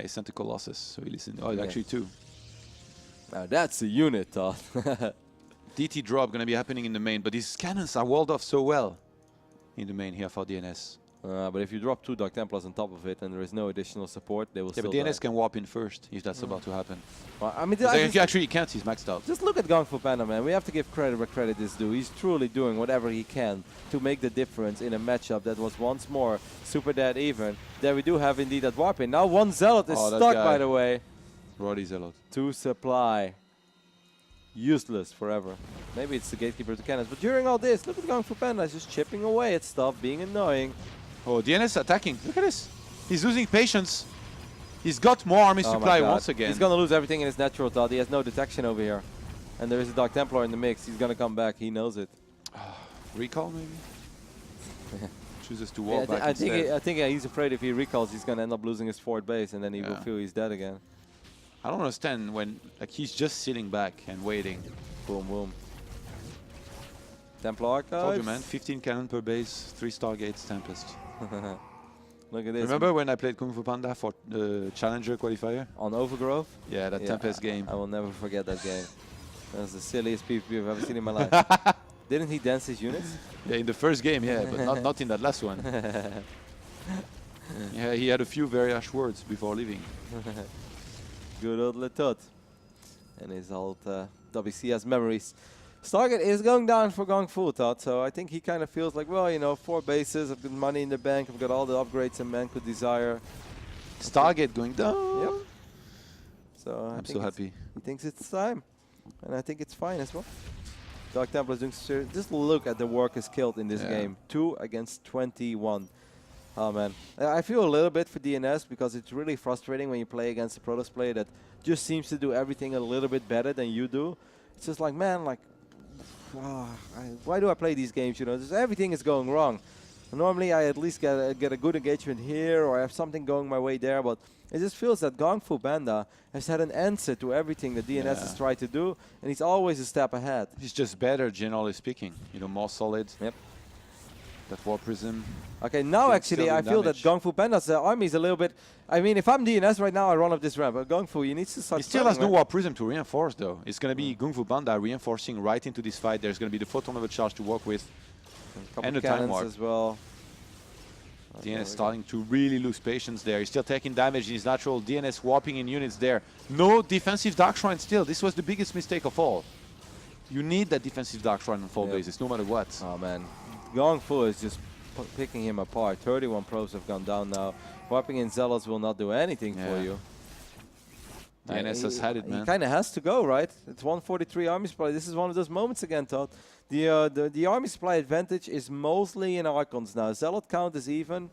he sent the Colossus, so he listened. Oh, actually 2. Now that's a unit, Todd. DT drop going to be happening in the main, but these cannons are walled off so well in the main here for DnS. But if you drop 2 Dark Templars on top of it and there is no additional support, they will still but DnS can warp in first if that's about to happen. Well, I mean, actually, he can't. He's maxed out. Just look at GunGFuBanDa, man. We have to give credit where credit is due. He's truly doing whatever he can to make the difference in a matchup that was once more super dead even. There we do have indeed that warp in. Now 1 Zealot is stuck, by the way. Roddy Zealot. 2 supply. Useless forever. Maybe it's the gatekeeper to cannons. But during all this, look at GunGFuBanDa. He's just chipping away at stuff, being annoying. Oh, DnS attacking. Look at this. He's losing patience. He's got more army supply once again. He's going to lose everything in his natural thought. He has no detection over here. And there is a Dark Templar in the mix. He's going to come back. He knows it. Recall, maybe? Chooses to walk back I think he's afraid if he recalls, he's going to end up losing his 4th base. And then he will feel he's dead again. I don't understand when he's just sitting back and waiting. Boom, boom. Templar Archives. Told you, man. 15 cannon per base, 3 Stargates, Tempest. Look at this. Remember when I played GunGFuBanDa for the Challenger qualifier? On Overgrowth? Yeah, that Tempest game. I will never forget that game. That was the silliest PvP I've ever seen in my life. Didn't he dance his units? Yeah, in the first game, yeah, but not in that last one. Yeah, he had a few very harsh words before leaving. Good old Letot. And his old WCS memories. Stargate is going down for GunGFu, Todd, so I think he kind of feels like, well, you know, 4 bases, I've got money in the bank, I've got all the upgrades a man could desire. Stargate going down. Yep. So I'm so happy. He thinks it's time, and I think it's fine as well. Dark Templar is doing serious. Just look at the workers killed in this game. 2 against 21. Oh, man. I feel a little bit for DnS because it's really frustrating when you play against a Protoss player that just seems to do everything a little bit better than you do. It's just like, man, like, why do I play these games? You know, just everything is going wrong. Normally, I at least get a good engagement here, or I have something going my way there. But it just feels that GunGFuBanDa has had an answer to everything that DnS has tried to do, and he's always a step ahead. He's just better, generally speaking. You know, more solid. Yep. That War Prism. Okay, now actually I feel that GunGFuBanDa's army is a little bit... I mean, if I'm DnS right now, I run up this ramp. But GunGFu, you need to start... He still has no War Prism to reinforce, though. It's going to be GunGFuBanDa reinforcing right into this fight. There's going to be the photon of a charge to work with. And the time warp as well. DnS starting to really lose patience there. He's still taking damage in his natural. DnS warping in units there. No defensive Dark Shrine still. This was the biggest mistake of all. You need that defensive Dark Shrine on 4 bases, no matter what. Oh, man. GunGFu is just picking him apart. 31 probes have gone down now. Warping in Zealots will not do anything for you. DnS has had it, man. He kind of has to go, right? It's 143 army supply. This is one of those moments again, Todd. The army supply advantage is mostly in Archons now. Zealot count is even.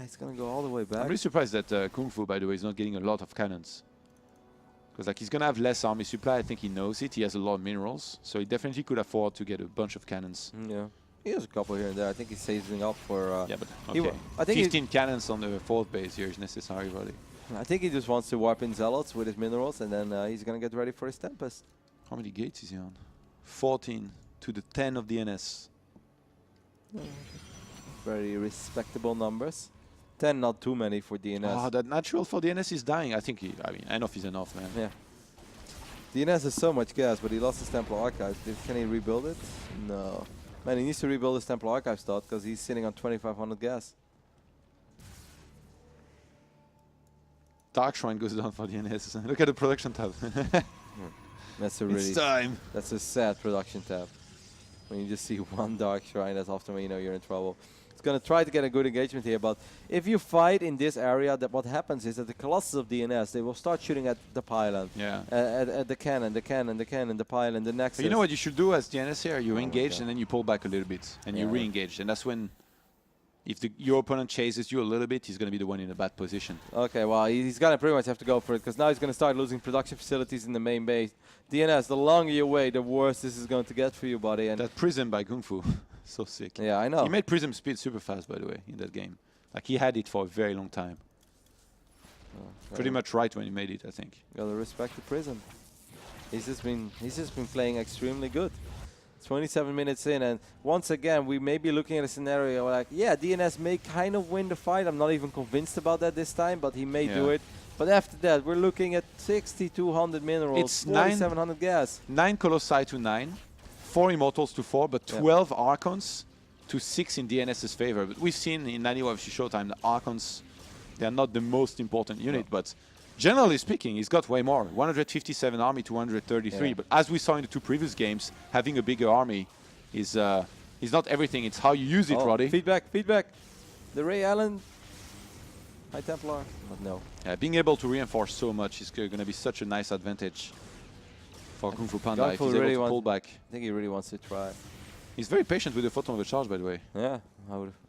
He's gonna go all the way back. I'm really surprised that Kung Fu, by the way, is not getting a lot of cannons. Because like he's gonna have less army supply. I think he knows it. He has a lot of minerals, so he definitely could afford to get a bunch of cannons. Yeah, he has a couple here and there. I think he's saving up for. Yeah, but okay. I think 15 cannons on the fourth base here is necessary, buddy. I think he just wants to warp in zealots with his minerals, and then he's gonna get ready for his Tempest. How many gates is he on? 14 to the 10 of DnS. Very respectable numbers. 10, not too many for DnS. Oh, that natural for DnS is dying. I think I mean, enough is enough, man. Yeah. DnS has so much gas, but he lost his Templar Archive. Can he rebuild it? No. Man, he needs to rebuild his Templar Archive stat because he's sitting on 2,500 gas. Dark Shrine goes down for DnS. Look at the production tab. That's a really. It's time. That's a sad production tab. When you just see one Dark Shrine, that's often when you know you're in trouble. It's going to try to get a good engagement here, but if you fight in this area, that what happens is that the Colossus of DnS, they will start shooting at the pylon. Yeah. At the cannon, the pylon, the Nexus. But you know what you should do as DnS here? You Oh engage and then you pull back a little bit and you re-engage. And that's when, if your opponent chases you a little bit, he's going to be the one in a bad position. Okay, well, he's going to pretty much have to go for it, because now he's going to start losing production facilities in the main base. DnS, the longer you wait, the worse this is going to get for you, buddy. And that Prism by Kung Fu, so sick. Yeah, I know. He made Prism speed super fast, by the way, in that game. Like, he had it for a very long time. Pretty much right when he made it, I think. Gotta respect the Prism. He's just been playing extremely good. 27 minutes in, and once again, we may be looking at a scenario like, yeah, DnS may kind of win the fight. I'm not even convinced about that this time, but he may do it. But after that, we're looking at 6,200 minerals, it's 4,700 gas. 9 Colossi to 9, 4 Immortals to 4, but 12 Archons to 6 in DNS's favor. But we've seen in 91 FC Showtime, the Archons, they are not the most important unit, but generally speaking, he's got way more. 157 army to 133. But as we saw in the 2 previous games, having a bigger army is not everything. It's how you use it, Roddy. Feedback. The Ray Allen High Templar, but no. Yeah, being able to reinforce so much is going to be such a nice advantage for GunGFuBanDa if he's really able to pull back. I think he really wants to try. He's very patient with the photon overcharge, by the way. Yeah,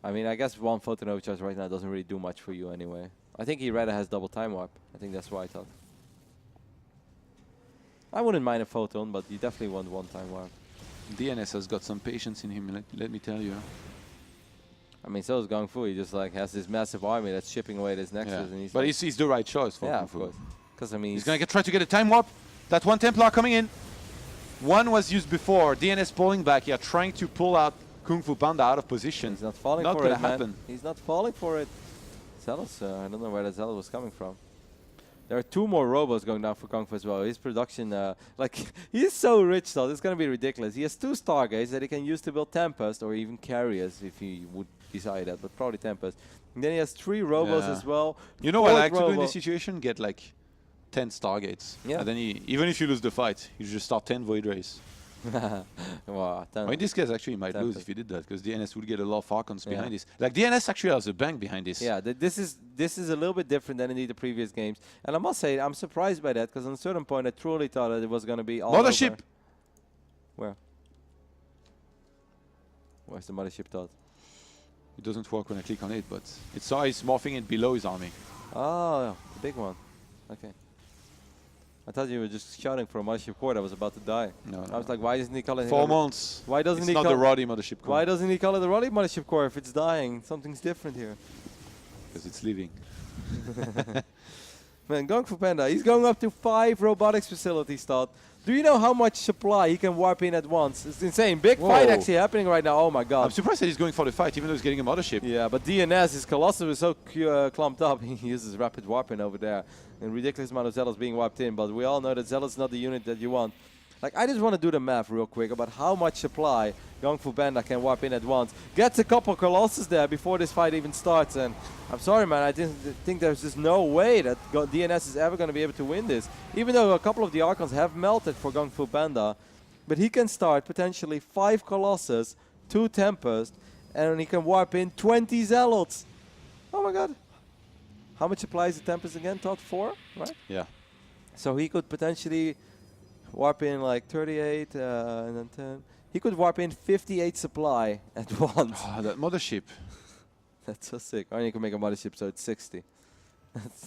I mean, I guess one photon overcharge right now doesn't really do much for you anyway. I think he rather has double time warp. I think that's why I thought. I wouldn't mind a photon, but you definitely want one time warp. DnS has got some patience in him, let me tell you. I mean, so is GunGFu. He just like has this massive army that's chipping away at his Nexus. Yeah. And he's but like, he's the right choice for yeah, GunGFu. of course. Because I mean, he's going to try to get a time warp. That one Templar coming in. One was used before. DnS pulling back here, trying to pull out GunGFuBanDa out of position. He's not falling not for gonna it, man. happen. He's not falling for it. Zealous, I don't know where that Zealous was coming from. There are 2 more robots going down for GunGFu as well. His production, like, he's so rich though, it's going to be ridiculous. He has 2 Stargates that he can use to build Tempest, or even Carriers if he would desire that, but probably Tempest. And then he has 3 robots as well. You know what I like to do in this situation? Get like 10 Stargates. Yeah. And then even if you lose the fight, you just start 10 Void Rays. Wow, well, in this case, actually, you might lose if you did that, because DnS would get a lot of Archons behind this. Like, DnS actually has a bank behind this. Yeah, this is a little bit different than indeed the previous games. And I must say, I'm surprised by that, because on a certain point, I truly thought that it was going to be all Mothership! Where? Where's the Mothership dot? It doesn't work when I click on it, but it's always morphing it below his army. Oh, the big one. Okay. I thought you were just shouting for a Mothership Core that was about to die. No, I was like, why doesn't he call it? 4 months. Why doesn't he call it? It's not the Roddy Mothership Core. Why doesn't he call it the Roddy Mothership Core if it's dying? Something's different here. Because it's living. Man, GunGFuBanDa, he's going up to 5 robotics facilities, Todd. Do you know how much supply he can warp in at once? It's insane. Big fight actually happening right now. Oh my god. I'm surprised that he's going for the fight, even though he's getting a mothership. Yeah, but DnS, his Colossus is so clumped up. He uses rapid warping over there. And ridiculous amount of Zealots being wiped in. But we all know that Zealot's not the unit that you want. Like, I just want to do the math real quick about how much supply GunGFuBanDa can warp in at once. Gets a couple Colossus there before this fight even starts. And I'm sorry, man, I didn't think there's just no way that DnS is ever going to be able to win this. Even though a couple of the Archons have melted for GunGFuBanDa. But he can start potentially 5 Colossus, 2 Tempest, and he can warp in 20 Zealots. Oh my god. How much supply is the Tempest again, Todd? 4, right? Yeah. So he could potentially warp in like 38 and then 10. He could warp in 58 supply at once. Oh, that Mothership. That's so sick. Or you can make a mothership so it's 60.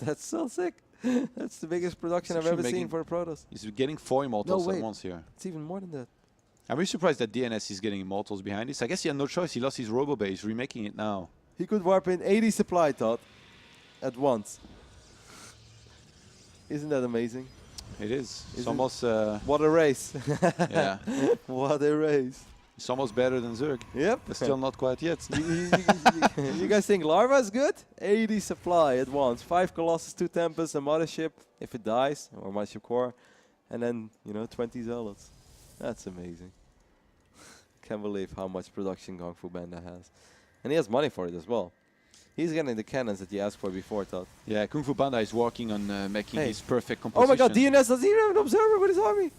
That's so sick. That's the biggest production I've ever seen for a Protoss. He's getting 4 immortals at once here. It's even more than that. I'm really surprised that DnS is getting immortals behind this. I guess he had no choice. He lost his robo base, remaking it now. He could warp in 80 supply, Todd, at once. Isn't that amazing? It is. It's Isn't almost... What a race. yeah. What a race. It's almost better than Zerg. Yep. But still not quite yet. You guys think Larva is good? 80 supply at once. 5 Colossus, 2 Tempest, a Mothership, if it dies, or Mothership Core. And then, 20 Zealots. That's amazing. Can't believe how much production GunGFuBanDa has. And he has money for it as well. He's getting the cannons that you asked for before, Todd. Yeah, GunGFuBanDa is working on making his perfect composition. Oh my god, DnS doesn't even have an observer with his army.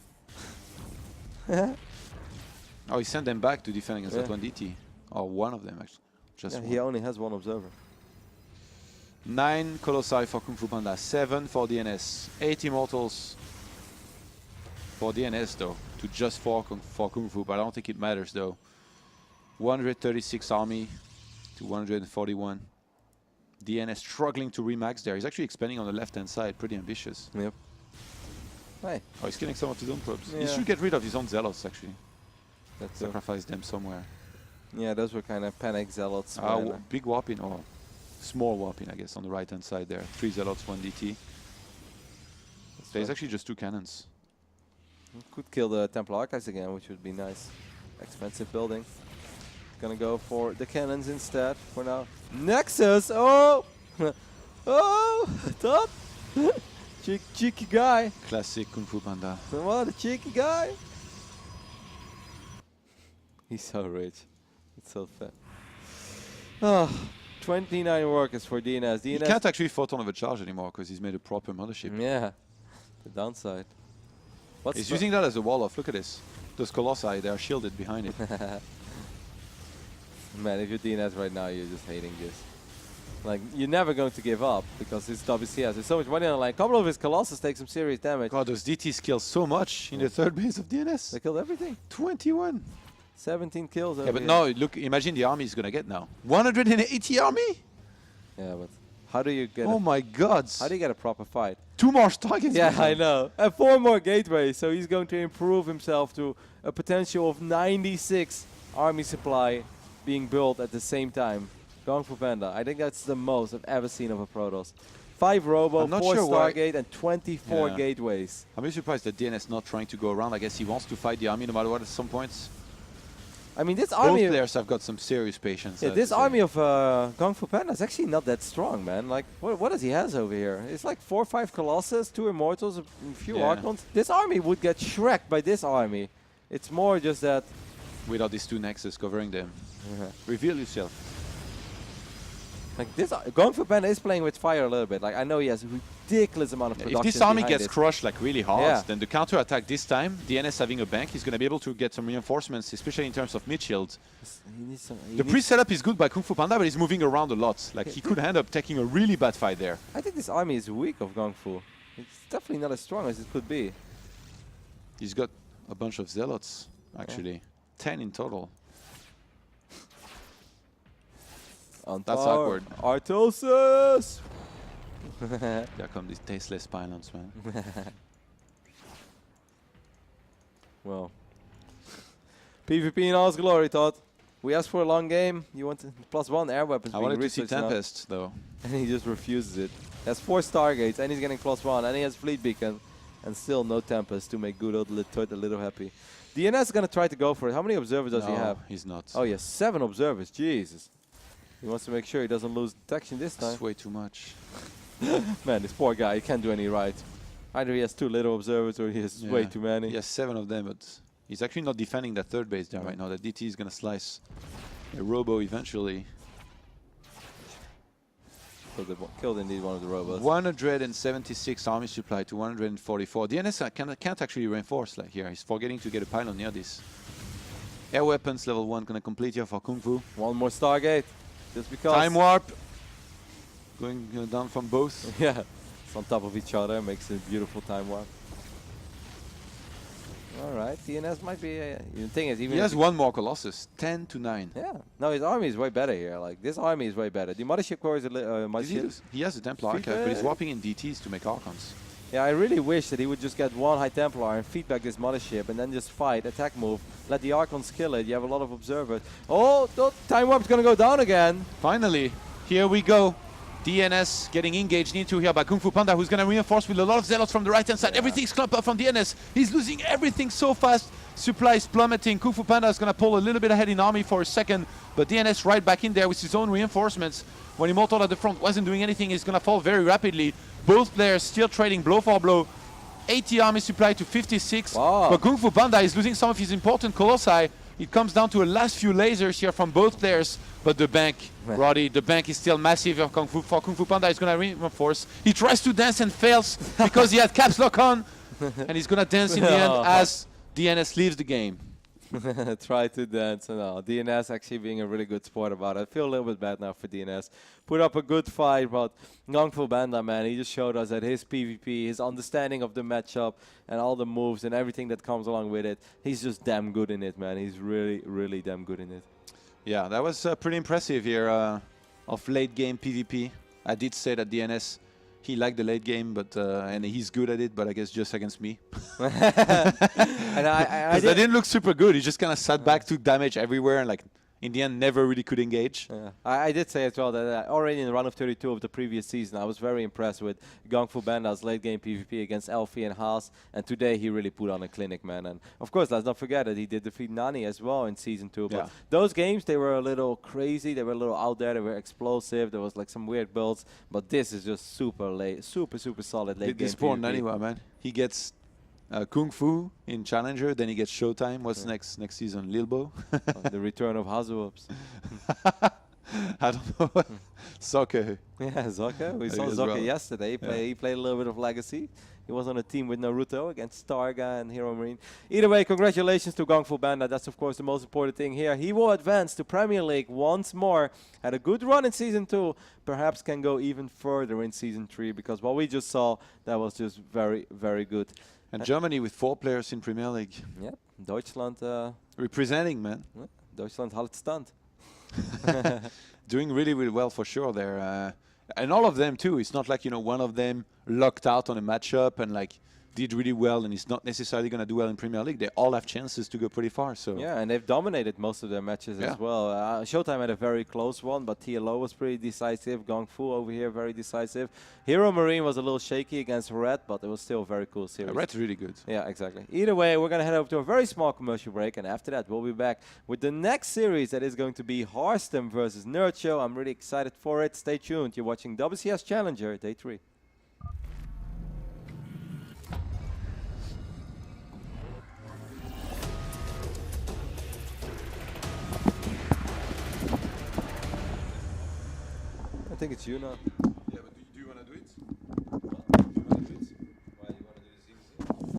Oh, he sent them back to defend against that one DT. Or one of them, actually. Just one. He only has one observer. 9 Colossi for GunGFuBanDa, 7 for DnS, 8 Immortals for DnS though, to just 4 for Kung Fu, but I don't think it matters though. 136 army to 141. DnS struggling to remax there. He's actually expanding on the left-hand side, pretty ambitious. Yep. Hey. Oh, he's killing some of his own probes. Yeah. He should get rid of his own zealots actually. That's Sacrifice them somewhere. Yeah, those were kind of panic zealots. Big warping, or small warping, I guess, on the right-hand side there. 3 zealots, 1 DT. There's actually just 2 cannons. Could kill the Templar Archives again, which would be nice. Expensive building. Gonna go for the cannons instead for now. Nexus! Oh! Oh! Top! Cheeky guy. Classic GunGFuBanDa. What a cheeky guy. He's so rich. It's so fat. Oh, 29 workers for DnS. He can't actually photon of a charge anymore because he's made a proper mothership. Yeah, the downside. He's using that as a wall off. Look at this. Those Colossi, they are shielded behind it. Man, if you're DnS right now, you're just hating this. Like, you're never going to give up because it's WCS. There's so much money on the line. A couple of his Colossus take some serious damage. God, those DTs kill so much in the third base of DnS. They killed everything. 21. 17 kills. Yeah, but no, look, imagine the army he's going to get now. 180 army? Yeah, but how do you get Oh my god. how do you get a proper fight? 2 more targets. Yeah, I know. And 4 more gateways, so he's going to improve himself to a potential of 96 army supply being built at the same time. GunGFuBanDa, I think that's the most I've ever seen of a Protoss. 5 Robo, 4 Stargate, and 24 gateways. I'm really surprised that DnS not trying to go around. I guess he wants to fight the army no matter what at some points. I mean, this Both army... players have got some serious patience. Yeah, this army of GunGFuBanDa is actually not that strong, man. Like, what does he has over here? It's like 4 or 5 Colossus, 2 Immortals, a few Archons. This army would get shreked by this army. It's more just that... Without these 2 Nexus covering them. Reveal yourself. Like, this GunGFuBanDa is playing with fire a little bit. Like, I know he has a ridiculous amount of production. If this army gets crushed like really hard, then the counter attack this time, DnS having a bank, he's going to be able to get some reinforcements, especially in terms of mid-shield. The pre-setup is good by GunGFuBanDa, but he's moving around a lot. Like, he could end up taking a really bad fight there. I think this army is weak of GungFu. It's definitely not as strong as it could be. He's got a bunch of zealots, actually. 10 in total. That's awkward. Artosis! There come these tasteless pylons, man. Well, PvP in all its glory, Todd. We asked for a long game. You want +1 air weapons. I wanted to see Tempest, though. And he just refuses it. He has 4 Stargates, and he's getting +1, and he has Fleet Beacon, and still no Tempest to make good old Todd a little happy. DnS is going to try to go for it. How many observers does he have? He's not. Oh, yes, 7 observers. Jesus. He wants to make sure he doesn't lose detection this time. That's way too much. Man, this poor guy, he can't do any right. Either he has 2 little observers or he has way too many. He has 7 of them, but he's actually not defending that third base there right now. The DT is going to slice a Robo eventually. Killed indeed one of the robots. 176 army supply to 144. DnS can't actually reinforce like here. He's forgetting to get a pylon near this. Air weapons level 1 going to complete here for Kung Fu. 1 more Stargate. Just because. Time warp. Going down from both. Yeah. It's on top of each other. Makes a beautiful time warp. All right, DnS might be. The thing is, even He if has one more Colossus, 10-9. yeah, no, his army is way better here. Like this army is way better. The Mothership Core is a Mothership. He has a Templar Archive, but he's swapping in DTs to make Archons. Yeah, I really wish that he would just get one High Templar and feedback this Mothership and then just fight, attack move, let the Archons kill it. You have a lot of observers. Oh, the Time Warp's gonna go down again. Finally, here we go. DnS getting engaged into here by GunGFuBanDa, who's going to reinforce with a lot of Zealots from the right-hand side. Everything's clumped up from DnS. He's losing everything so fast. Supplies plummeting. GunGFuBanDa is going to pull a little bit ahead in army for a second, but DnS right back in there with his own reinforcements. When Immortal at the front wasn't doing anything, he's going to fall very rapidly. Both players still trading blow for blow. 80 army supply to 56, wow. But GunGFuBanDa is losing some of his important Colossi. It comes down to a last few lasers here from both players, but the bank, Roddy, the bank is still massive for GunGFuBanDa. He's going to reinforce. He tries to dance and fails because he had caps lock on, and he's going to dance in the end as DnS leaves the game. Try to dance. No, DnS actually being a really good sport about it. I feel a little bit bad now for DnS. Put up a good fight, but GunGFuBanDa, man, he just showed us that his PvP, his understanding of the matchup and all the moves and everything that comes along with it, he's just damn good in it, man. He's really, really damn good in it. Yeah, that was pretty impressive here of late game PvP. I did say that DnS, he liked the late game, but and he's good at it, but I guess just against me. And I didn't look super good. He just kind of sat back, took damage everywhere, and like in the end never really could engage. Yeah. I did say as well that already in the run of 32 of the previous season, I was very impressed with GunGFuBanDa's late game PvP against Elfie and Haas, and today he really put on a clinic, man. And of course, let's not forget that he did defeat Nani as well in season 2. But those games, they were a little crazy, they were a little out there, they were explosive, there was like some weird builds, but this is just super late, super solid late game PvP. Anyway, man. He gets Kung Fu in Challenger, then he gets Showtime. What's next season? Lilbo? The return of Hazuops. I don't know. Soccer. Yeah, Zoka. We saw Zoka yesterday. He played a little bit of Legacy. He was on a team with Naruto against Starga and Hero Marine. Either way, congratulations to GunGFuBanDa. That's, of course, the most important thing here. He will advance to Premier League once more. Had a good run in Season 2. Perhaps can go even further in Season 3, because what we just saw, that was just very, very good. And Germany with 4 players in Premier League. Yep, Deutschland. Representing, man. Deutschland halt stand. Doing really, really well for sure there. And all of them too. It's not like, you know, one of them lucked out on a matchup and like did really well and is not necessarily going to do well in Premier League. They all have chances to go pretty far. So yeah, and they've dominated most of their matches as well. Showtime had a very close one, but TLO was pretty decisive. GungFu over here, very decisive. Hero Marine was a little shaky against Red, but it was still a very cool series. Red's really good. Yeah, exactly. Either way, we're going to head over to a very small commercial break, and after that, we'll be back with the next series that is going to be Hearthstone versus Nerd Show. I'm really excited for it. Stay tuned. You're watching WCS Challenger Day 3. I think it's you now.